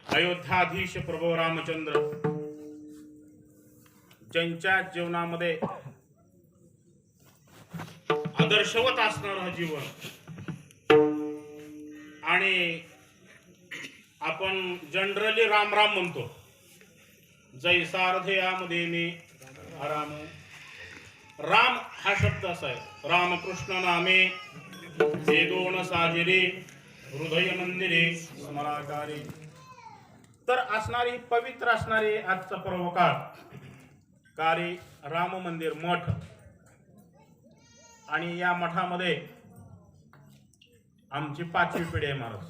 अयोध्याधीश प्रभू रामचंद्र ज्यांच्या जीवनामध्ये आदर्शवत असणारं जीवन आणि आपण जनरली राम राम म्हणतो, जैसा हृदयामध्ये मी राम. राम हा शब्द असा आहे, रामकृष्ण नामे हे दोन साजिरे हृदय मंदिरे स्मराकारी. तर असणारी पवित्र असणारी आजचा पर्वकाळ कारी राम मंदिर मठ, आणि या मठामध्ये आमची 5वी पिढी आहे महाराज.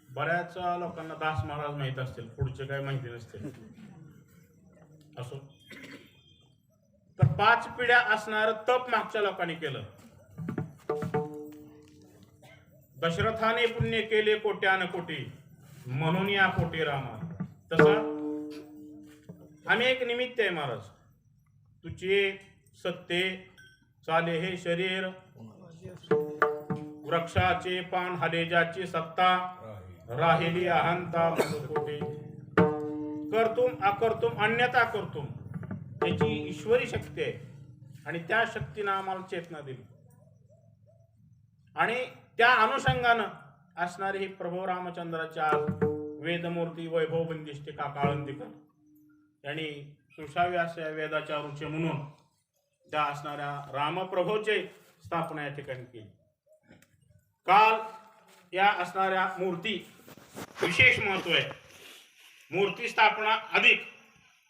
बऱ्याच लोकांना दास महाराज माहित असतील, पुढचे काय माहिती नसतील. असो, तर 5 पिढ्या असणार तप मागच्या लोकांनी केलं. दशरथाने पुण्य केले कोट्यान कोटी, म्हणून या कोटी रामा. तसं आम्ही एक निमित्त आहे महाराज. तुझे सत्ते चाले हे शरीर, वृक्षाचे पान हले ज्याची सत्ता, राहिली अहंता कोटी. करतुम अकर्तुम अन्यथा करतुम, त्याची ईश्वरी शक्ती आहे आणि त्या शक्तीनं आम्हाला चेतना दिली. आणि त्या अनुषंगानं असणारी ही प्रभू रामचंद्राच्या वेदमूर्ती वैभव बंदिष्टे काका आळंदीकर यांनी सुशावी अशा वेदाच्या रुचे म्हणून त्या असणाऱ्या रामप्रभूचे स्थापना या ठिकाणी केली. काल या असणाऱ्या मूर्ती विशेष महत्व आहे. मूर्ती स्थापना अधिक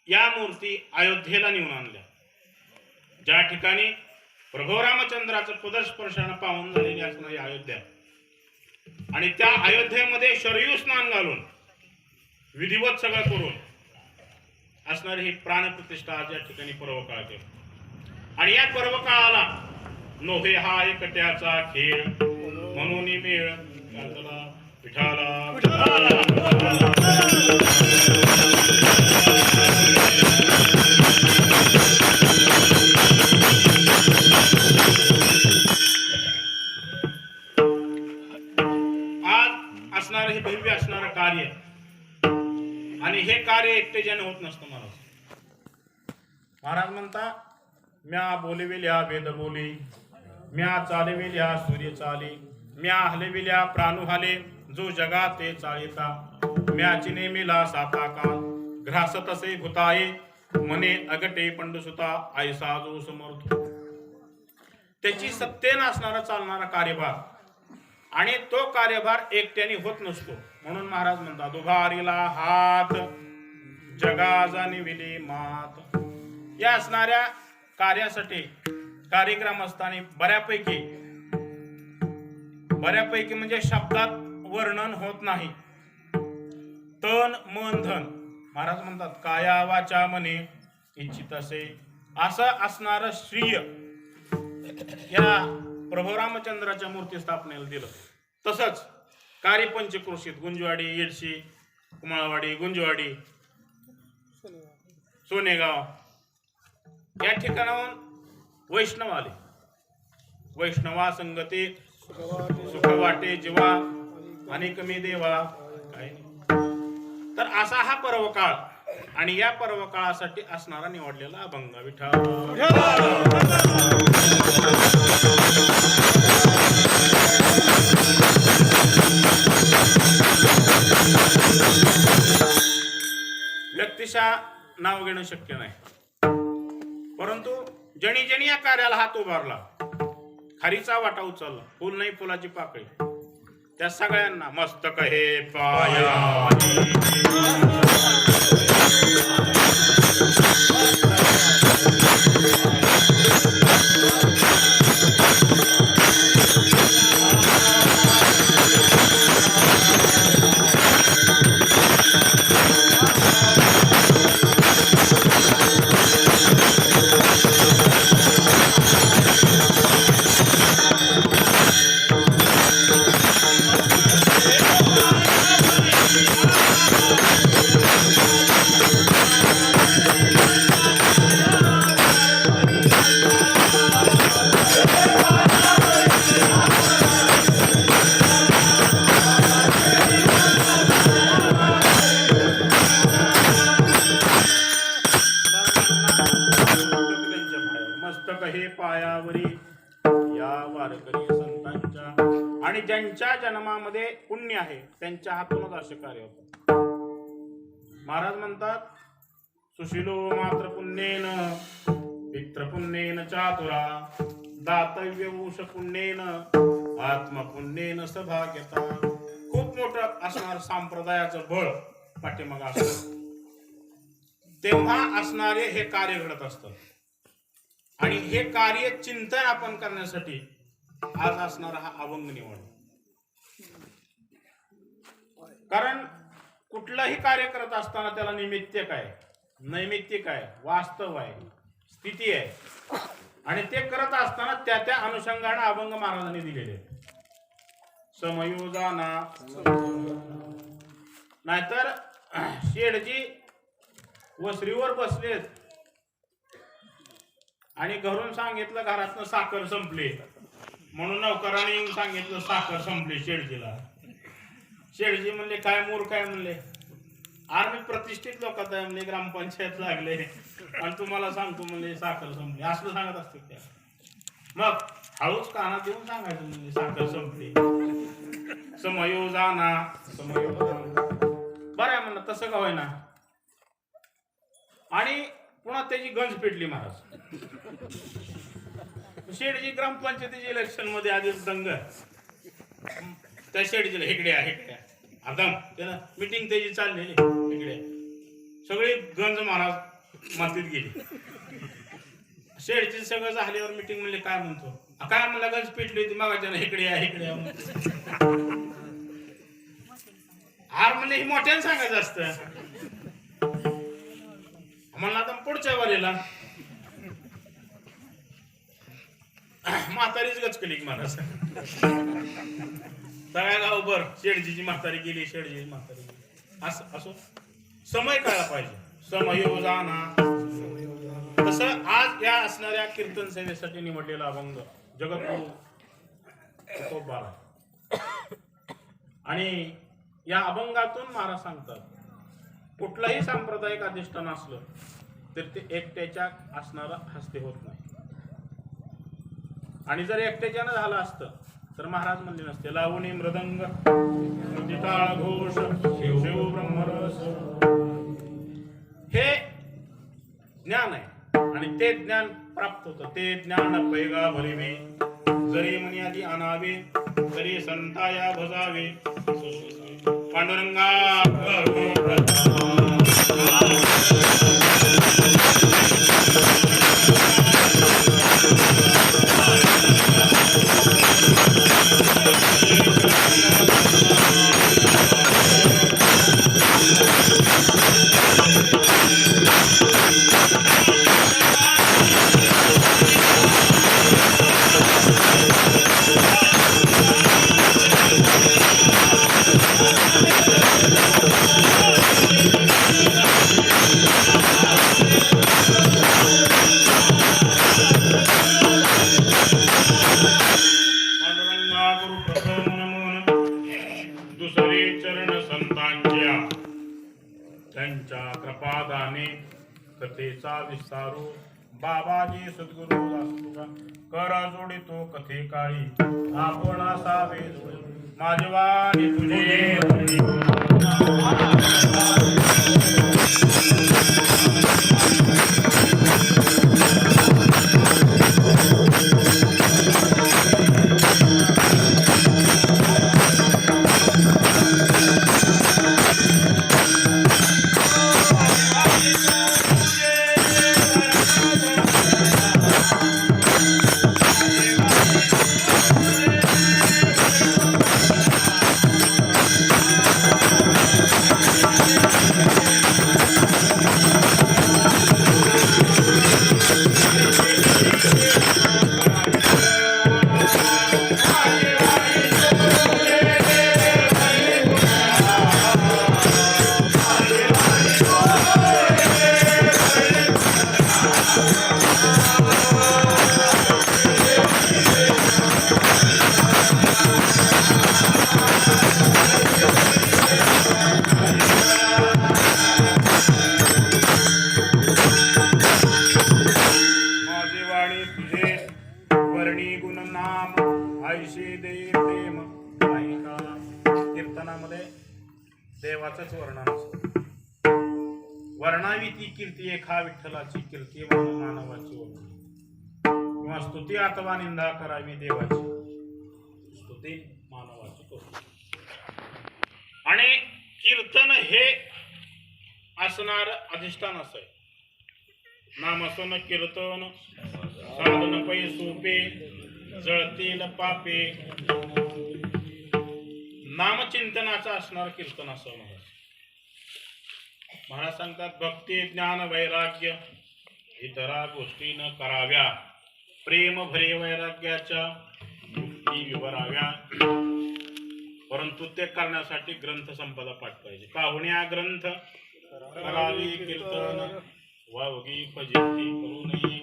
या मूर्ती अयोध्येला नेऊन आणल्या, ज्या ठिकाणी प्रभू रामचंद्राचं पदस्पर्शानं पावन झालेली असणारी अयोध्या. आणि त्या अयोध्येमध्ये शरयू स्नान घालून विधिवत सगळं करून असणारी ही प्राणप्रतिष्ठा आज या ठिकाणी पर्वकाळ केली. आणि या पर्वकाळाला नोहे हा एकट्याचा खेळ, म्हणून मेळ घातला विठाला. आज असणार हे भव्य असणारं कार्य, आणि हे कार्य एकटेच्याने होत नसतं महाराज. महाराज म्हणता, म्या बोलविल्या वेद बोली, म्या चालविल्या सूर्य चाली, म्या हलविल्या प्राणू हाले, जो जगा ते चाळिता, म्याची नेमिला साता कान, घ्रासत असे भूताये, मने अगटे पंडसुता, ऐसा जो समर्थ. त्याची सत्तेनं असणारा चालणारा कार्यभार, आणि तो कार्यभार एकट्याने होत नसतो. म्हणून महाराज म्हणतात, उभारीला हात जगा जाणविली मात. या असणाऱ्या कार्यासाठी कार्यक्रमस्थानी बऱ्यापैकी म्हणजे शब्दात वर्णन होत नाही, तन मन धन. महाराज म्हणतात, काया वाचा मने इच्छित असे, असं असणारं श्रीय या प्रभू रामचंद्राच्या मूर्ती स्थापनेला दिलं. तसंच कार्यपंचक्रोशीत गुंजवाडी, येडशी, कुमाळवाडी, गुंजवाडी, सोनेगाव या ठिकाणाहून वैष्णव आले. वैष्णवा संगती सुख वाटे जीवा, आणि कमी देवा काही नाही. तर असा हा पर्वकाळ, आणि या पर्वकाळासाठी असणारा निवडलेला अभंग विठा. व्यक्तिशः नाव घेणं शक्य नाही, परंतु जणी जणी या कार्याला हात उभारला, खारीचा वाटा उचलला, फुल नाही फुलाची पाकळी, त्या सगळ्यांना मस्तक हे पाया. आणि ज्यांच्या जन्मामध्ये पुण्य आहे त्यांच्या हातूनच असे कार्य होतात. महाराज म्हणतात, सुशीलो मात्र पुण्येन पितृपुण्येन चातुरा दातव्य वंश पुण्येन आत्मपुण्येन सभाग्यता. खूप मोठं असणार संप्रदायाचं बळ पाठीमागं असतं, तेव्हा असणारे हे कार्य घडत असतात. आणि हे कार्य चिंतन आपण करण्यासाठी आज असणारा हा अभंग निवड. कारण कुठलंही कार्य करत असताना त्याला निमित्त काय, नैमित्तिक आहे, वास्तव आहे, स्थिती आहे, आणि ते करत असताना त्या त्या अनुषंगाने अभंग महाराजांनी दिलेले. समयोजाना, नाहीतर शेठजी वसरीवर बसलेत आणि घरून सांगितलं घरातनं साखर संपली, म्हणून नौकराने येऊन सांगितलं साखर संपली शेठजीला. शेठजी म्हणले काय मूर्ख आहे म्हणले, आर मी प्रतिष्ठित लोकात आहे म्हणले, ग्रामपंचायत लागले आणि तुम्हाला सांगतो म्हणले साखर संपली. असलं सांगत असते त्या. मग हळूच कानात देऊन सांगायचं म्हणजे साखर संपली. समयोजाना, समयोजाना बरं आहे म्हणलं, तसं का होईना. आणि पुन्हा त्याची गंज पेटली महाराज. शेठजी ग्रामपंचायतीच्या इलेक्शन मध्ये आधीच दंग, त्या शेठजीला इकडे आता त्यानं मिटिंग त्याची चाललेली, इकडे सगळी गंज महाराज मातीत गेली. शेठजी सगळं झाल्यावर मिटिंग म्हणले काय म्हणतो, काय मला गंज पेटली होती मागाच्या इकडे आर म्हणले ही मोठ्याने सांगायचं असतं. म्हणलं आता पुढच्या वारीला म्हातारीच गचकली महाराज. सगळ्या गावभर शेठजीची म्हातारी गेली, शेठजीची म्हातारी गेली. असं असो, समय कळला पाहिजे. समयोजाना. तसं आज या असणाऱ्या कीर्तन सेवेसाठी निवडलेला अभंग जगद्गुरु तुकोबाला. आणि या अभंगातून महाराज सांगतात, कुठलाही सांप्रदायिक अधिष्ठान असलं तर ते एकट्याच्या असणारं हस्ते होत नाही. आणि जर एकट्याच्यानं झालं असतं तर महाराज म्हणले नसते, लावणी मृदंग टाळ घोष शिव ब्रह्मरस. हे ज्ञान आहे आणि ते ज्ञान प्राप्त होतं. ते ज्ञान पैगा भरिवे जरी मनी आधी आणावे तरी संताया भजावे. पांडुरंगा त्यांच्या कृपादाने कथेचा विस्तारू बाबाजी सद्गुरु दासतुका करा जोडी तो कथे काळी आपण असावे माझवानी तुझे. कीर्तनामध्ये देवाचंच वर्णन असतं. वर्णावी ती कीर्ती एका विठ्ठलाची, कीर्ती मानवाची वर्णन किंवा स्तुती अथवा निंदा करावी देवाची, स्तुती मानवाची करू. आणि कीर्तन हे असणार अधिष्ठान असं आहे. नामसन कीर्तन साधन पै सोपे, जळतील पापे. नामचिंतनाचं असणार कीर्तन असं महाराज. महाराज सांगतात, भक्ती ज्ञान वैराग्य इतरा गोष्टी न कराव्या, प्रेम भरे वैराग्याच्या गोष्टी विवराव्या. परंतु ते करण्यासाठी ग्रंथ संपदा पाठ पाहिजे. पाहुण्या ग्रंथ करावी कीर्तन, वावगी फजिती करू नये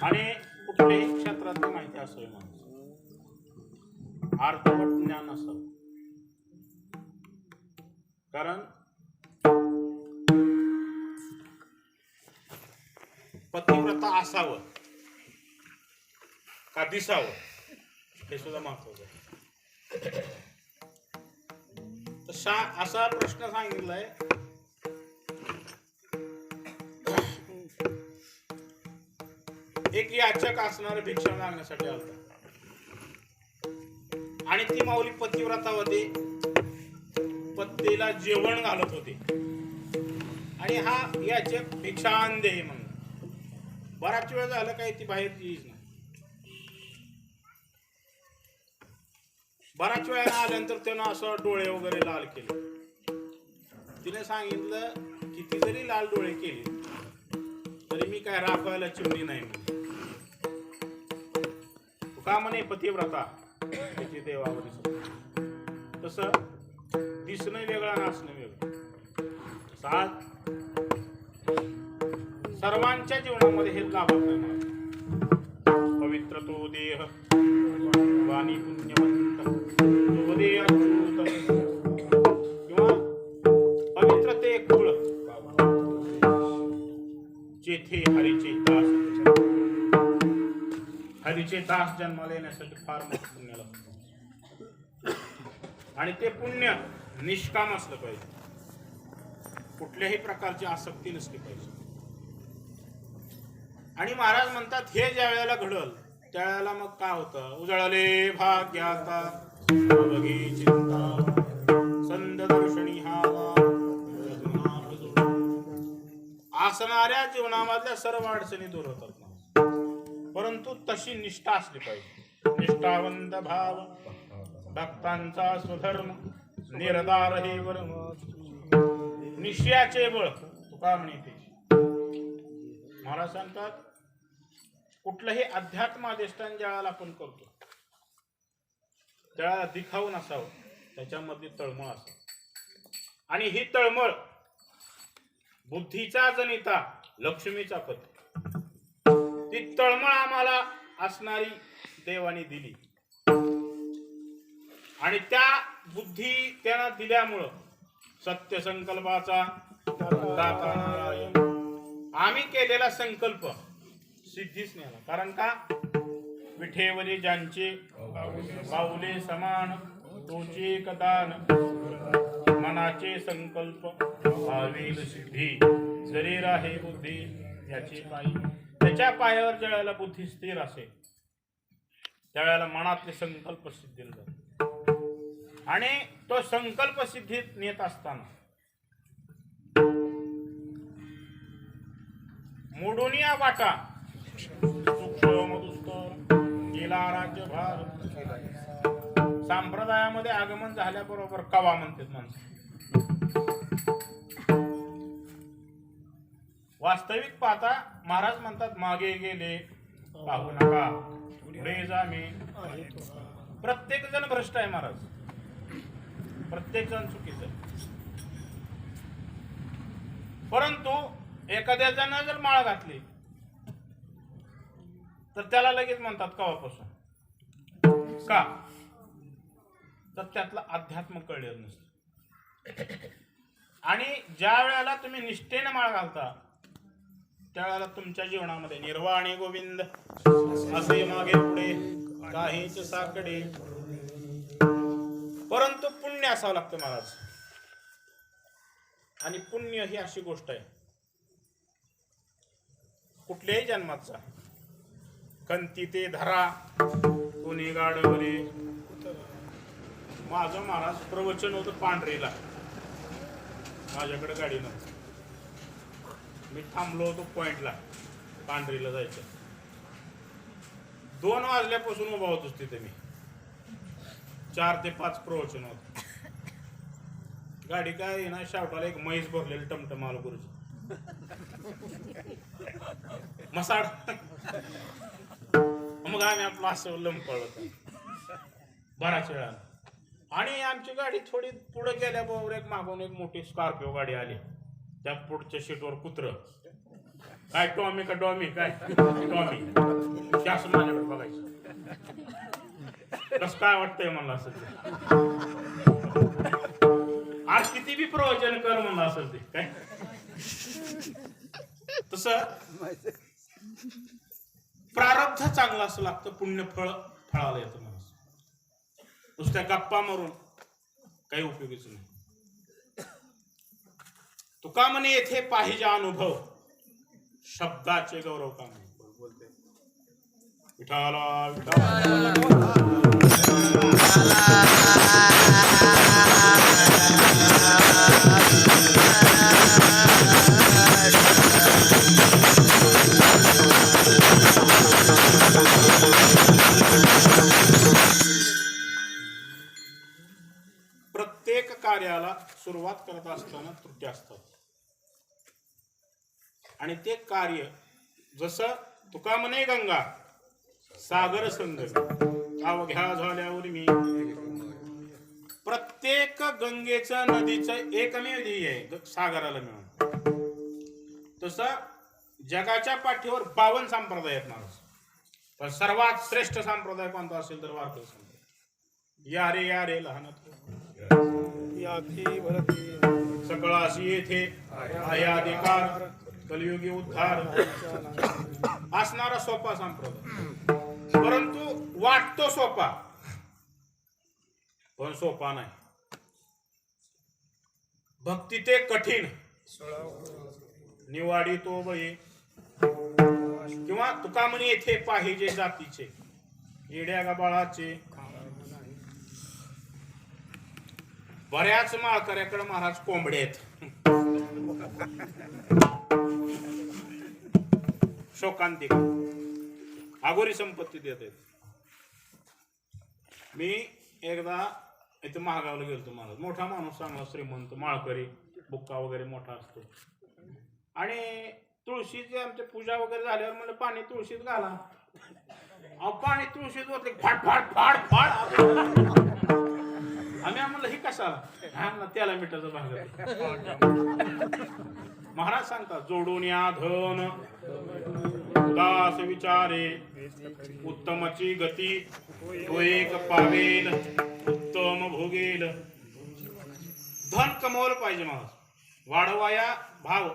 आणि कुठल्याही क्षेत्रातली माहिती असावी, माणूस अर्थवट ज्ञान असावं. कारण पतिव्रता असावं का दिसावं हे सुद्धा महत्वाचं आहे. असा प्रश्न सांगितलाय, एक याचक असणारे भिक्षा मागण्यासाठी आलता आणि ती माऊली पतिव्रता होती, पत्नीला जेवण घालत होते आणि हा याचक भिक्षा आण दे म्हणून. बराच वेळ झाला काही ती बाहेर येईच नाही. बराच वेळा आल्यानंतर त्यानं असं डोळे वगैरे लाल केले. तिने सांगितलं, किती जरी लाल डोळे केले तरी मी काय राखवायला चिमणी नाही म्हणून. का म्हणे पतिव्रता त्याची देवावर. तसं दिसणं वेगळं आणि असणं वेगळं. सर्वांच्या जीवनामध्ये हे लाभत नाही मला. पवित्र तो देह वाणी पुण्यवंत तो देह अच्युत, किंवा पवित्र ते कुळ जेथे हरीचे दास. हरीचे दास जन्माला येण्यासाठी फार मोठं पुण्य लागतं आणि ते पुण्य निष्काम असलं पाहिजे. कुठल्याही प्रकारची आसक्ती नसली पाहिजे. आणि महाराज म्हणतात, हे ज्या वेळेला घडल त्यावेळेला मग काय होतं, उजळले भाग्याता बघी चिंता संद दर्शनी हावा. असणाऱ्या जीवनामधल्या सर्व अडचणी दूर होतात, परंतु तशी निष्ठा असली पाहिजे. निष्ठावंत भाव भक्तांचा स्वधर्म, निर्धार हे वर्म. निश्चयाचे बळ तुका म्हणते. महाराज सांगतात, कुठलंही अध्यात्म अधिष्ठान ज्या वेळेला आपण करतो त्यावेळेला दिखावून असावं, त्याच्यामध्ये तळमळ असावं. आणि ही तळमळ बुद्धीचा जनिता, लक्ष्मीचा पती. ती तळमळ आम्हाला असणारी देवाने दिली आणि त्या बुद्धी त्यानं दिल्यामुळं सत्य संकल्पाचा दाता नारायण. आम्ही केलेला संकल्प सिद्धीच नाही आला. कारण का, विठेवरी ज्यांचे पाऊले समान तोचे कदान, मनाचे संकल्प भावेल सिद्धी, जरी राहे बुद्धी याची पायी. त्याच्या पायावर ज्या वेळेला बुद्धी स्थिर असेल त्यावेळेला मनातले संकल्प सिद्धीला जातात. आणि तो संकल्प सिद्धीत नेत असताना मोडूनिया वाटा सूक्ष्म मधुस्तर गेला राज्यभार. संप्रदायामध्ये आगमन झाल्याबरोबर कवा म्हणतात माणसं. वास्तविक पाहता महाराज म्हणतात, मागे गेले पाहू नका पुढे जा मी. प्रत्येक जण भ्रष्ट आहे महाराज, प्रत्येक जण चुकीचं. परंतु एखाद्या जण जर माळ घातली तर त्याला लगेच म्हणतात कवापासून का, तर त्यातलं अध्यात्म कळलेलं नसतं. आणि ज्या वेळेला तुम्ही निष्ठेनं माळ घालता त्यावेळेला तुमच्या जीवनामध्ये निर्वाणी गोविंद असे मागे पुढे काहीच साकडे, परंतु पुण्य असावं लागतं महाराज. आणि पुण्य ही अशी गोष्ट आहे कुठल्याही जन्माचा, कंती ते धरा कोणी गाडवले. माझं महाराज प्रवचन होतं पांढरीला, माझ्याकडे गाडी नव्हती, मी थांबलो होतो पॉइंटला पांढरीला जायचं. 2 वाजल्यापासून उभा होतोच तिथे मी, 4 ते 5 प्रवचन होत. गाडी काय ना शावटाला एक म्हैस भरलेली टमटम आलो गुरुजी मसाड. मग आम्ही आपलं असं लंपळ होतो बराच वेळा. आणि आमची गाडी थोडी पुढे गेल्याबरोबर एक मागून एक मोठी स्कॉर्पिओ गाडी आली. त्या पुढच्या सीटवर कुत्र, काय टॉमी का डॉमी, काय टॉमी, ते असं माझ्याकडे बघायचं. कसं काय वाटतंय मला असं आज किती बी प्रवचन कर म्हणलं असेल ते काय. तस प्रारब्ध चांगलं असं लागतं, पुण्य फळाला येतं माणूस. नुसत्या गप्पा मारून काही उपयोगीच नाही. तुका म्हणे येथे पाहिजे अनुभव, शब्दाचे गौरव का म्हणे. बोलते विठाला विठाला प्रत्येक कार्याला सुरुवात करत असताना त्रुटी असतात. आणि ते कार्य जसं तुका म्हणे गंगा सागर संगम अवघ्या झाल्यावर मी. प्रत्येक गंगेचं नदीचं एकमेव ध्येय आहे सागराला मिळून. तसं जगाच्या पाठीवर 52 संप्रदाय आहेत महाराज, पण सर्वात श्रेष्ठ संप्रदाय कोणता असेल तर वारकरी संप्रदाय. या रे लहान सकळाशी येथे आहे अधिकार, कलियुगी उद्धार असणारा सोपा संप्रदाय. परंतु वाटतो सोपा, पण सोपा नाही. भक्ती ते कठीण, निवाडी तो बळी. किंवा तुका म्हणे येथे पाहिजे जातीचे, येड्या गाबाळाचे. बऱ्याच माळकऱ्याकडे महाराज कोंबडे आहेत, शोकांतिक आगोरी संपत्ती देत आहेत. मी एकदा इथं महागावला गेलतो महाराज. मोठा माणूस, चांगला श्रीमंत माळकरी, बुक्का वगैरे मोठा असतो. आणि तुळशीची आमच्या पूजा वगैरे झाल्यावर मला पाणी तुळशीत घाला. अहो पाणी तुळशीत होते, फाड फाड फाड फाड. आम्ही म्हणलं ही कशाला, त्याला मिठाचं भाग. महाराज सांगतात जोडून या धन उदास विचारे, उत्तमची गती तो एक पावेल, उत्तम भोगेल. धन कमवलं पाहिजे महाराज, वाढवाया भाव,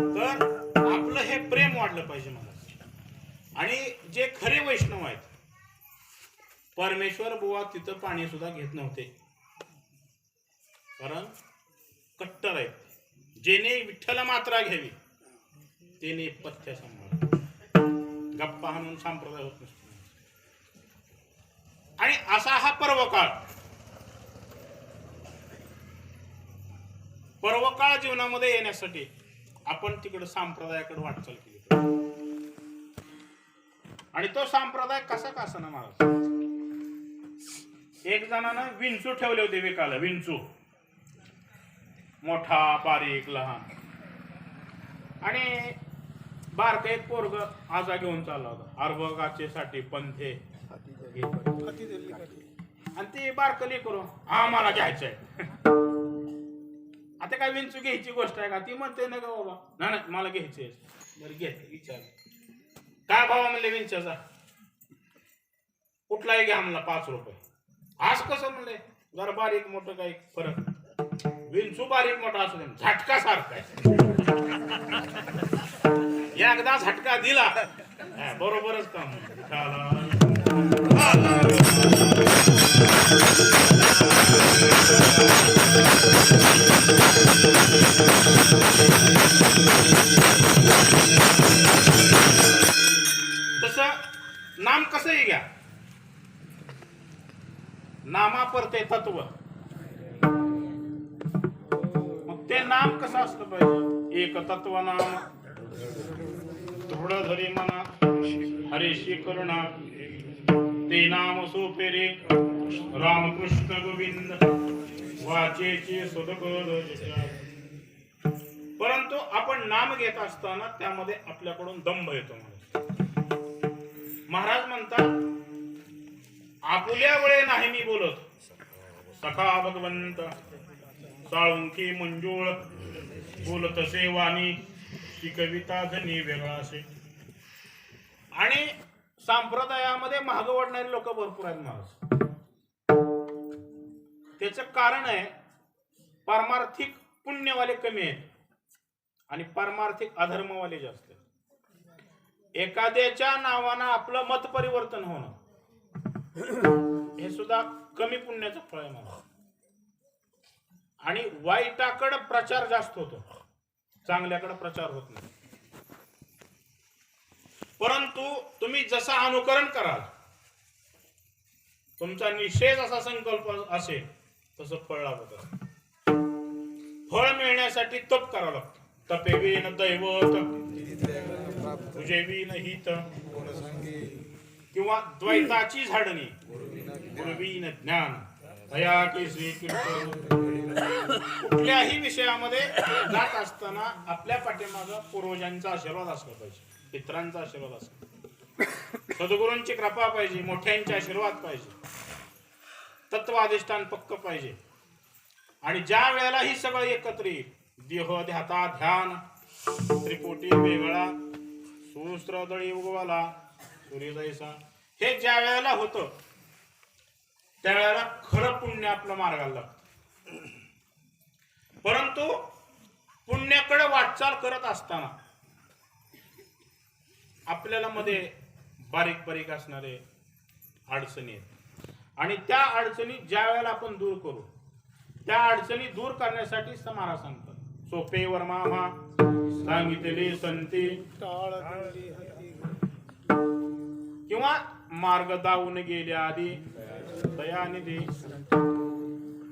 तर आपलं हे प्रेम वाढलं पाहिजे महाराज. आणि जे खरे वैष्णव आहेत, परमेश्वर बुवा तिथं पाणी सुद्धा घेत नव्हते, कारण कट्टर आहेत. जेने विठ्ठल मात्रा घ्यावी तेने पथ्य सांभाळ, गप्पा हाणून संप्रदाय होत नसतो. आणि असा हा पर्वकाळ जीवनामध्ये येण्यासाठी आपण तिकडे संप्रदायाकडे वाटचाल केली. आणि तो संप्रदाय कसा ना महाराज. एक जणानं विंचू ठेवले होते विकायला, विंचू मोठा बारीक लहान. आणि बारक एक पोरग आजा घेऊन चालला होता, अर्भगाचे साठी पंथे. आणि ते बारक लेकरू आम्हाला घ्यायचंय. आता काय विंचू घ्यायची गोष्ट आहे का? ती म्हणते ना का बाबा, नाही मला घ्यायचे. बरं घे, विचार काय भावा म्हणले विंचाचा? कुठलाही घ्या म्हणला 5 रुपये. आज कसं म्हणले? जरा बारीक मोठं काही फरक. विंचू बारीक मोठा असू दे, झटका सारखा एकदा झटका दिला बरोबरच काम. तसं नाम कसंही घ्या, नामा परते तत्व. मग ते नाम कसं असलं पाहिजे? एक तत्व नाम दृढ धरी मना हरेशी करुणा, ते नाम सोपेरे रामकृष्ण गोविंद वाचेचे सदगद. परंतु आपण नाम घेत असताना त्यामध्ये आपल्याकडून दंभ येतो. महाराज म्हणतात, आपुल्या वेळे नाही मी बोलत, सखा भगवंत साळुंकी मंजूळ बोलत असे वाणी, ती कविता धनी वेगळा असे. आणि संप्रदायामध्ये मागे ओढणारे लोक भरपूर आहेत महाराज. त्याचं कारण आहे, पारमार्थिक पुण्यवाले कमी आहेत आणि पारमार्थिक अधर्मवाले जास्त आहेत. एखाद्याच्या नावानं आपलं मत परिवर्तन होणं हे सुद्धा कमी पुण्याचं फळ आहे मला. आणि वाईटाकडे प्रचार जास्त होतो, चांगल्याकडे प्रचार होत नाही. परंतु तुम्ही जसा अनुकरण कराल, तुमचा निषेध असा संकल्प असेल, तसं फळ लागत असतं. फळ मिळण्यासाठी तप करावं लागतं. तपेवीन दैवत तुझेवीन हित, किंवा द्वैताची झाडणी गुरुवीन ज्ञान दया की श्रीकृष्ण. कुठल्याही विषयामध्ये जात असताना आपल्या पाठीमागं पूर्वजांचा आशीर्वाद असला पाहिजे, पितरांचा आशीर्वाद असला, सद्गुरूंची कृपा पाहिजे, मोठ्यांचे आशीर्वाद पाहिजे, तत्वाधिष्ठान पक्क पाहिजे. आणि ज्या वेळेला ही सगळं एकत्र येईल, देह ध्याता ध्यान त्रिपुटी वेगळा सहस्त्रदळी उगवाला सूर्योदयसा, हे ज्या वेळेला होतं त्यावेळेला खरं पुण्य आपलं मार्गाला लागतं. परंतु पुण्याकडे वाटचाल करत असताना आपल्याला मध्ये बारीक बारीक असणारे अडचणी आहेत. आणि त्या अडचणी ज्या वेळेला आपण दूर करू, त्या अडचणी दूर करण्यासाठी महाराज सांगतात, सोपेवर मामा सांगितले संती, किंवा मार्ग दावून गेल्या आधी दयानिधी.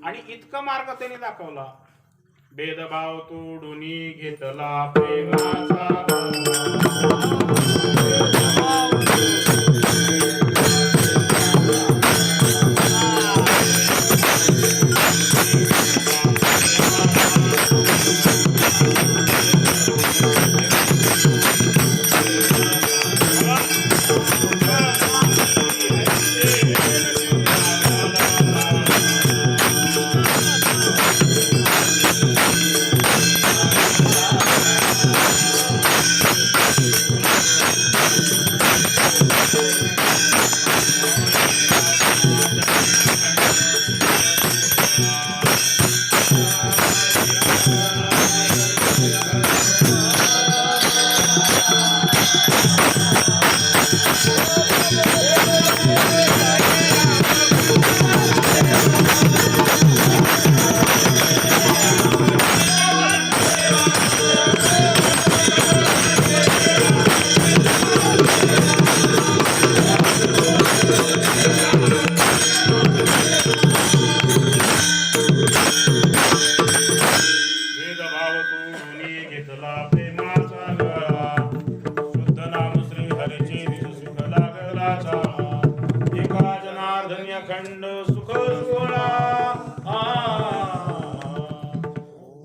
आणि इतका मार्ग त्याने दाखवला, भेदभाव तोडून घेतला प्रेमाचा.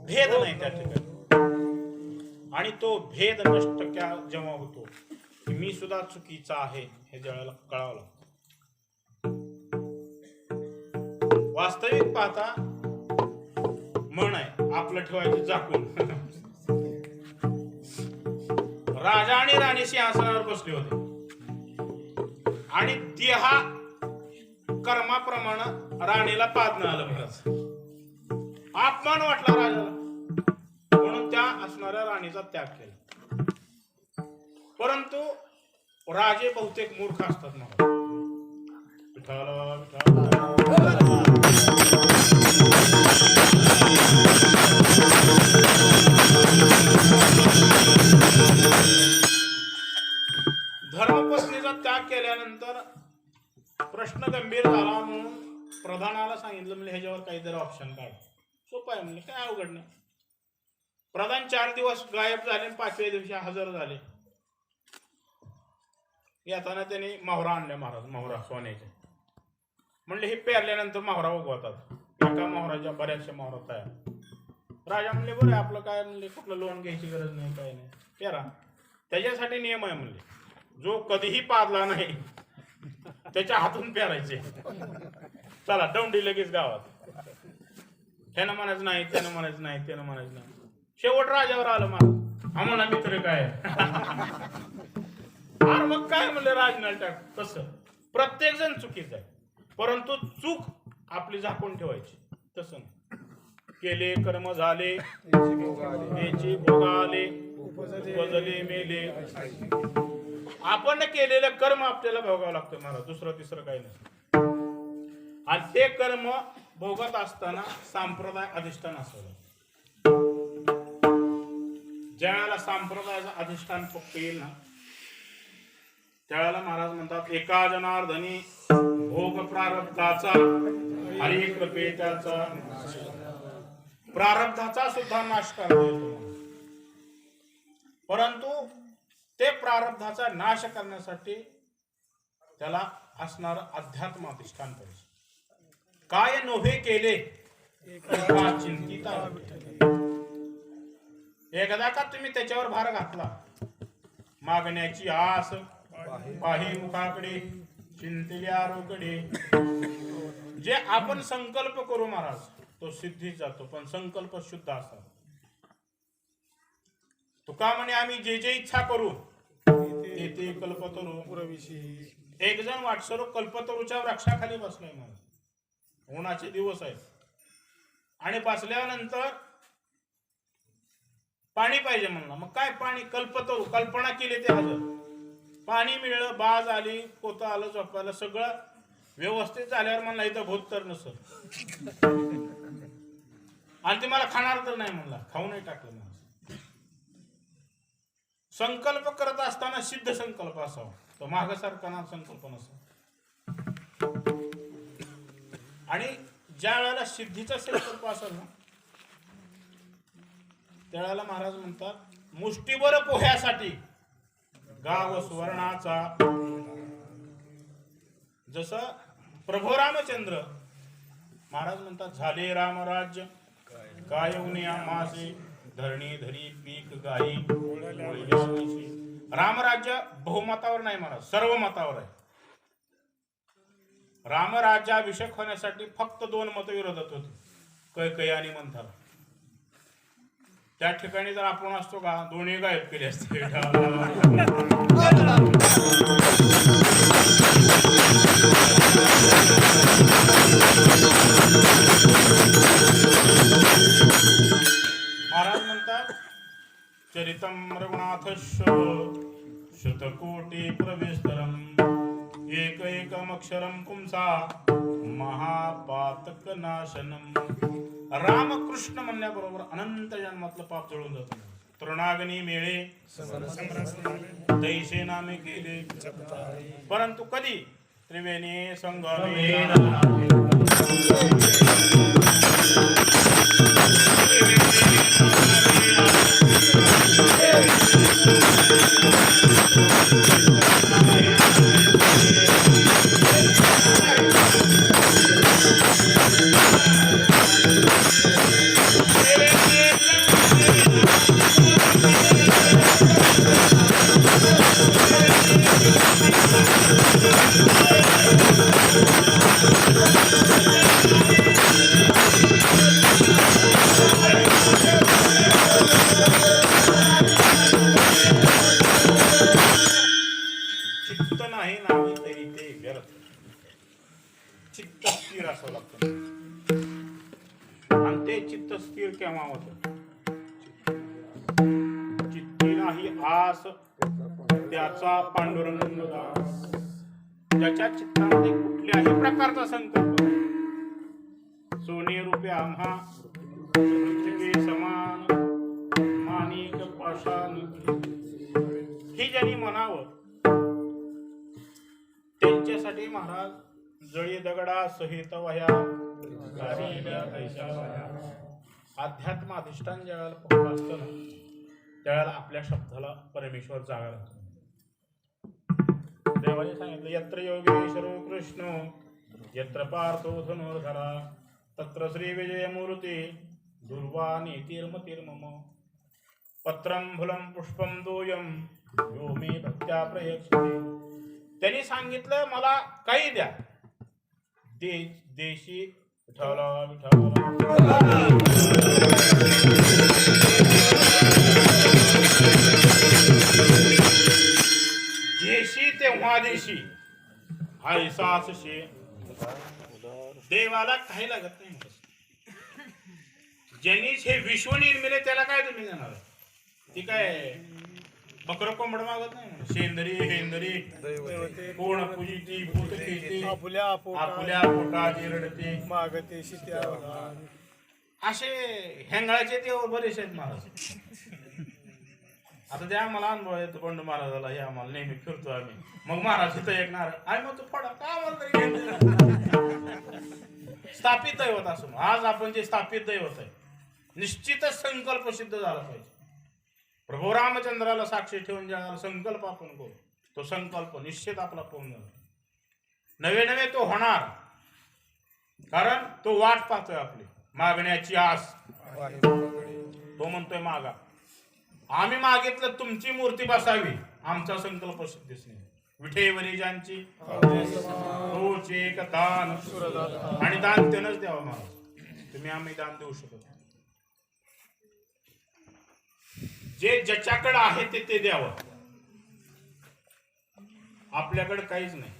भेद नाही त्या ठिकाणी. आणि तो भेद नष्ट जेव्हा होतो, मी सुद्धा चुकीचा आहे हे ज्यावेळेला कळावं लागतं. वास्तविक पाहता म्हण आहे, आपलं ठेवायचं झाकून. राजा आणि राणी सिंहासनावर बसले होते आणि तिहा कर्माप्रमाणे राणीला पाजणं आलं. महाराज अपमान वाटला राजाला, म्हणून त्या असणाऱ्या राणीचा त्याग केला. परंतु राजे बहुतेक मूर्ख असतात. महाराज धर्मपत्नीचा त्याग केल्यानंतर प्रश्न गंभीर झाला, म्हणून प्रधानाला सांगितलं, म्हणजे ह्याच्यावर काहीतरी ऑप्शन काढ. सोपं आहे म्हणजे, काय अवघड नाही. प्रधान 4 दिवस गायब झाले, 5व्या दिवशी हजर झाले. येताना त्यांनी मोहरा आणल्या. महाराज मोहरा सोन्याचे म्हणले, हे पेरल्यानंतर मोहरा उगवतात. एका मोहराच्या बऱ्याचशा मोहरा तयार. राजा म्हणले, बरं आपलं काय, म्हणले कुठलं लोन घ्यायची गरज नाही, काय नाही, पेरा. त्याच्यासाठी नियम आहे, म्हणले जो कधीही पाजला नाही त्याच्या हातून पेरायचे. चला दौंडी लगेच गावात. त्यानं म्हणायचं नाही, त्यानं म्हणायचं नाही, त्यानं म्हणायचं नाही. शेवट राजावर आलं. मला आम्हाला मित्र काय अरे मग काय म्हणलं, राजनाल टाक. तसं प्रत्येक जण चुकीचं आहे, परंतु चूक आपली झाकून ठेवायची. तसं केले कर्म झाले, याची भोगाले, उपजले मेले. आपण केलेलं कर्म आपल्याला भोगावं लागतं. मला दुसरं तिसरं काही नसतं. आणि ते कर्म भोगत असताना संप्रदाय अधिष्ठान असावं. ज्या वेळेला संप्रदायाचं अधिष्ठान पक्क येईल ना, त्यावेळेला महाराज म्हणतात, एका जनार्दनी भोग प्रारब्धाचा हरी कृपेचा प्रारब्धाचा सुद्धा नाश करता येतो. परंतु ते प्रारब्धाचा नाश करण्यासाठी त्याला असणार अध्यात्म अधिष्ठान पाहिजे. काय नोहे केले चिंतिता. एकदा का तुम्ही त्याच्यावर भार घातला, मागण्याची आस पाही मुखाकडे चिंतल्या रोकडे. जे आपण संकल्प करू महाराज तो सिद्धीत जातो, पण संकल्प शुद्ध असतात. तुका म्हणे, आम्ही जे जे इच्छा करू ते ते कल्पतरू. एक जण वाटसरू कल्पतरूच्या वृक्षाखाली बसलाय. महाराज उन्हाचे दिवस आहेत आणि बसल्यानंतर पाणी पाहिजे म्हणला. मग काय पाणी, कल्पतरू कल्पना केली ते हजर. पाणी मिळलं, बाज आली, पोतं आलं, झोपायला सगळं व्यवस्थित झाल्यावर म्हणला, इथं भूत तर नसत आणि ते मला खाणार तर नाही म्हणला. खाऊ नाही टाकलं. संकल्प करत असताना सिद्ध संकल्प असावा, तो मागासारखा ना संकल्प नसावा. आणि ज्या वेळेला सिद्धीचा संकल्प असेल ना, त्यावेळेला महाराज म्हणतात, मुष्टीभर पोह्यासाठी गाव सुवर्णाचा. जसं प्रभू रामचंद्र महाराज म्हणतात, झाले रामराज्य काय उन्या मासे धरणी धरी पीक गाई. रामराज्य बहुमतावर नाही महाराज, सर्व मतावर आहे. रामराज्याभिषेक होण्यासाठी फक्त 2 मत विरोधात होते, कैकेयी आणि मंथरा. त्या ठिकाणी जर आपण असतो का, दोन्ही गायब केले असते. महाराज म्हणतात, चरितम रघुनाथस्य शतकोटी प्रविस्तरम एक एकम अक्षरम पुंसा महापातक नाशनम. रामकृष्ण म्हणण्याबरोबर अनंत जन्मातलं पाप जळून जातं. तृणाग्नी मेळे दैसे नामे केले, परंतु कधी त्रिवेणी संगमे. हास त्याचा पांडुरंग दास. ज्याच्या चित्तामध्ये कुठल्याही प्रकारचा संकल्प सोने रुपये आम्हा मृत्तिके समान माणिक पाषाण ही ज्यांनी म्हणावं त्यांच्यासाठी महाराज जळी दगडा सहित वह्या अध्यात्म अधिष्ठान ज्यावेळेला पक्क असतं ना त्यावेळेला आपल्या शब्दाला परमेश्वर जागा लागतो. देवाने सांगितलं यत्र योगेश्वरो कृष्ण यत्र पार्थो धनुर्धरा तत्र श्री विजयमूर्ती दुर्वा नीतिर्मतिर्मम पत्रं फुलं पुष्पं तोयं यो मे भक्त्या प्रयक्षते. त्यांनी सांगितलं मला काही द्या देशी विठ्ठला विठ्ठला. देशी तेव्हा देशी ऐसास शे. देवाला काही लागत नाही. ज्यांनीच हे विश्व निर्मिले त्याला काय तुम्ही देणार? ती काय बकर कोंबड मागत नाही. शेंदरी हेंदरी कोण पूजिती भूत खेळते आपुल्या पोटाची रडते मागते शित्या. असे हेंगळाचे देव बरेच आहेत महाराज. आता ते आम्हाला अनुभव येतो बंडू महाराजाला हे आम्हाला नेहमी फिरतो आम्ही. मग महाराज इथं एक नारळ आम्ही मग तू फडा का स्थापित दैवत असो. आज आपण जे स्थापित दैवत आहे निश्चितच संकल्प सिद्ध झाला पाहिजे. प्रभू रामचंद्राला साक्षी ठेवून ज्याला संकल्प आपण करू तो संकल्प निश्चित आपला पूर्ण झाला. नवे नवे तो होणार कारण तो वाट पाहतोय आपली मागण्याची आस. तो म्हणतोय मागा. आम्ही मागितलं तुमची मूर्ती बसावी आमचा संकल्प सिद्धीच नाही. विठेवरी ज्यांची तोच एक दान आणि दान त्यानंच द्यावं महाराज. तुम्ही आम्ही दान देऊ शकत. जे ज्याच्याकडे आहे ते द्यावं. आपल्याकडे काहीच नाही.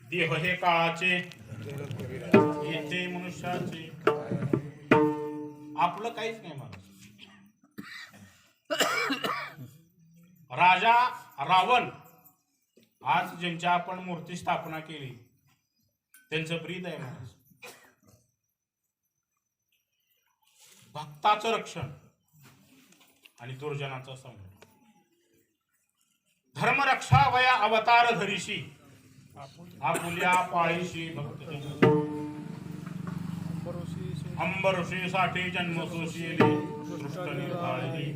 देह हे काळाचे येते मनुष्याचे. आपलं काहीच नाही महाराज. राजा रावण आज ज्यांच्या आपण मूर्ती स्थापना केली त्यांचं ब्रीद आहे महाराज. भक्ताचं रक्षण आणि दुर्जनाचा संहार. धर्मरक्षा वया अवतार धरीशी आपुल्या पाळीशी भक्त अंबऋषी साठी जन्मसोशीले दृष्ट निर्धाळली.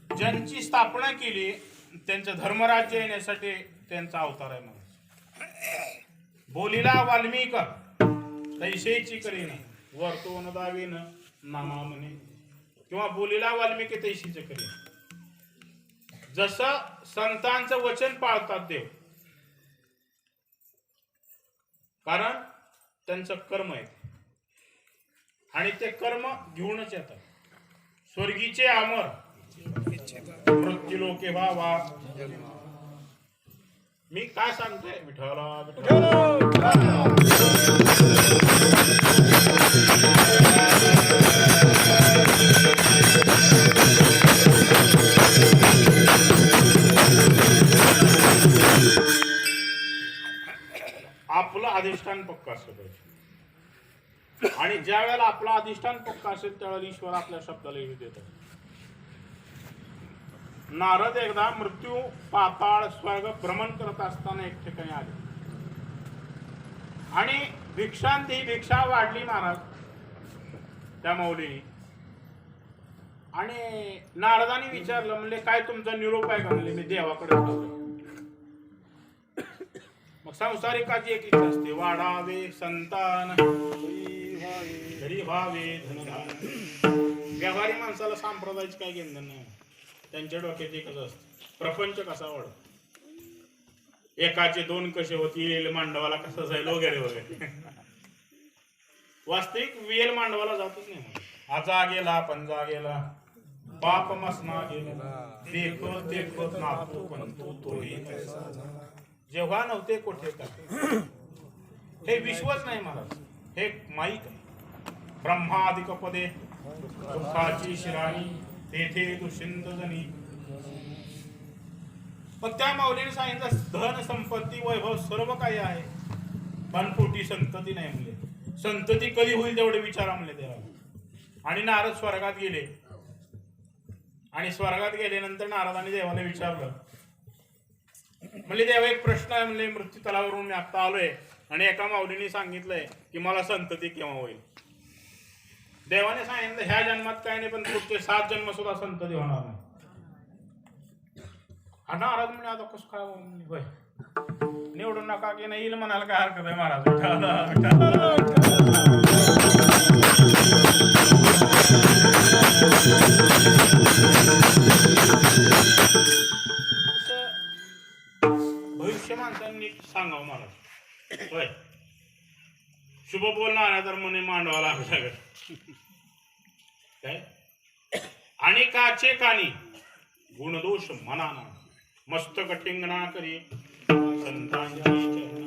ज्यांची स्थापना केली त्यांचं धर्मराज्य येण्यासाठी त्यांचा अवतार आहे महाराज. बोलीला वाल्मिक तैसेची करीन वर्तवून दावीन नामा म्हणे किंवा बोलीला वाल्मिकी तैशीच करीन. जसं संतांचं वचन पाळतात देव कारण त्यांचं कर्म आहे आणि ते कर्म घेऊनच येतात. स्वर्गीचे अमर मृत्यू लोके व्हावा. मी काय सांगतोय विठ्ठला विठ्ठला. आपलं अधिष्ठान पक्का असलं पाहिजे आणि ज्या वेळेला आपला अधिष्ठान पक्का असेल त्यावेळेला ईश्वर आपल्या शब्दाला येऊ देतो. नारद एकदा मृत्यू पाताळ स्वर्ग भ्रमण करत असताना एक ठिकाणी आले आणि भिक्षांती भिक्षा वाढली महाराज त्या मौलीनी. आणि नारदाने विचारलं म्हणले काय तुमचा निरोप आहे का? म्हणले मी देवाकडे जातो. मग संसारिकाची एक इच्छा असते वाढावे संतान घरी व्हावे धनधान. व्यवहारी माणसाला सांप्रदायिक काय घेणं नाही. त्यांच्या डोक्यात एकच असतं प्रपंच कसा वाढतो. एकाचे दोन कसे होतील मांडवाला कसं जाईल वगैरे वगैरे. वास्तविक वेल मांडवाला जातच नाही. आजा गेला पंजा गेला बाप मसना गेला देखत देखत नातो पण तोही जेव्हा नव्हते कोठे का. हे विश्वच नाही महाराज. हे माईक आहे. ब्रह्मादिक पदे दुःखाची शिराणी तेथे दुष्यंत जणी. मग त्या माऊलीने सांगितलं धन संपत्ती वैभव सर्व काही आहे, पण पोटी संतती नाही म्हणले. संतती कधी होईल तेवढे विचारा म्हणले देवाला. आणि नारद स्वर्गात गेले. आणि स्वर्गात गेल्यानंतर नारदाने देवाला विचारलं, म्हणले देवा एक प्रश्न आहे म्हणले, मृत्यू तलावरून मी आता आलोय आणि एका माऊलीने सांगितलंय की मला संतती केव्हा होईल. देवाने सांगितलं ह्या जन्मात काय नाही, पण पुढचे 7 जन्म सुद्धा संतती होणार नाही. हा नाराज म्हणजे आता कसं काय होय निवडून नका की नाही येईल म्हणाला काय हरकत आहे महाराज. भविष्य माणसांनी सांगावं महाराज. होय शुभ बोलणार तर म्हणे मांडवा लागला काय. आणि काचे कानी गुणदोष मनाना मस्तक ठिंगणा करी संतांची चरणा.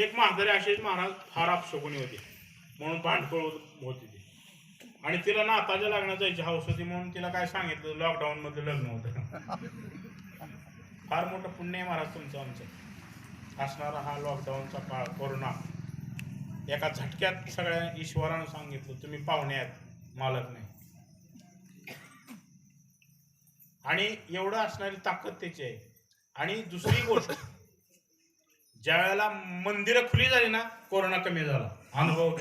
एक म्हातारी अशीच महाराज फार अपशकुनी होती म्हणून भांडखोळ होती ती. आणि तिला नाताच्या लग्नात जायची हौस होती म्हणून तिला काय सांगितलं लॉकडाऊन मध्ये लग्न होतं. फार मोठं पुण्य आहे महाराज तुमचं आमचं असणारा हा लॉकडाऊनचा काळ कोरोना. एका झटक्यात सगळ्या ईश्वरानं सांगितलं तुम्ही पाहुणे आहेत मालक नाही. आणि एवढं असणारी ताकद त्याची आहे. आणि दुसरी गोष्ट ज्या वेळेला मंदिरं खुली झाली ना कोरोना कमी झाला. अनुभव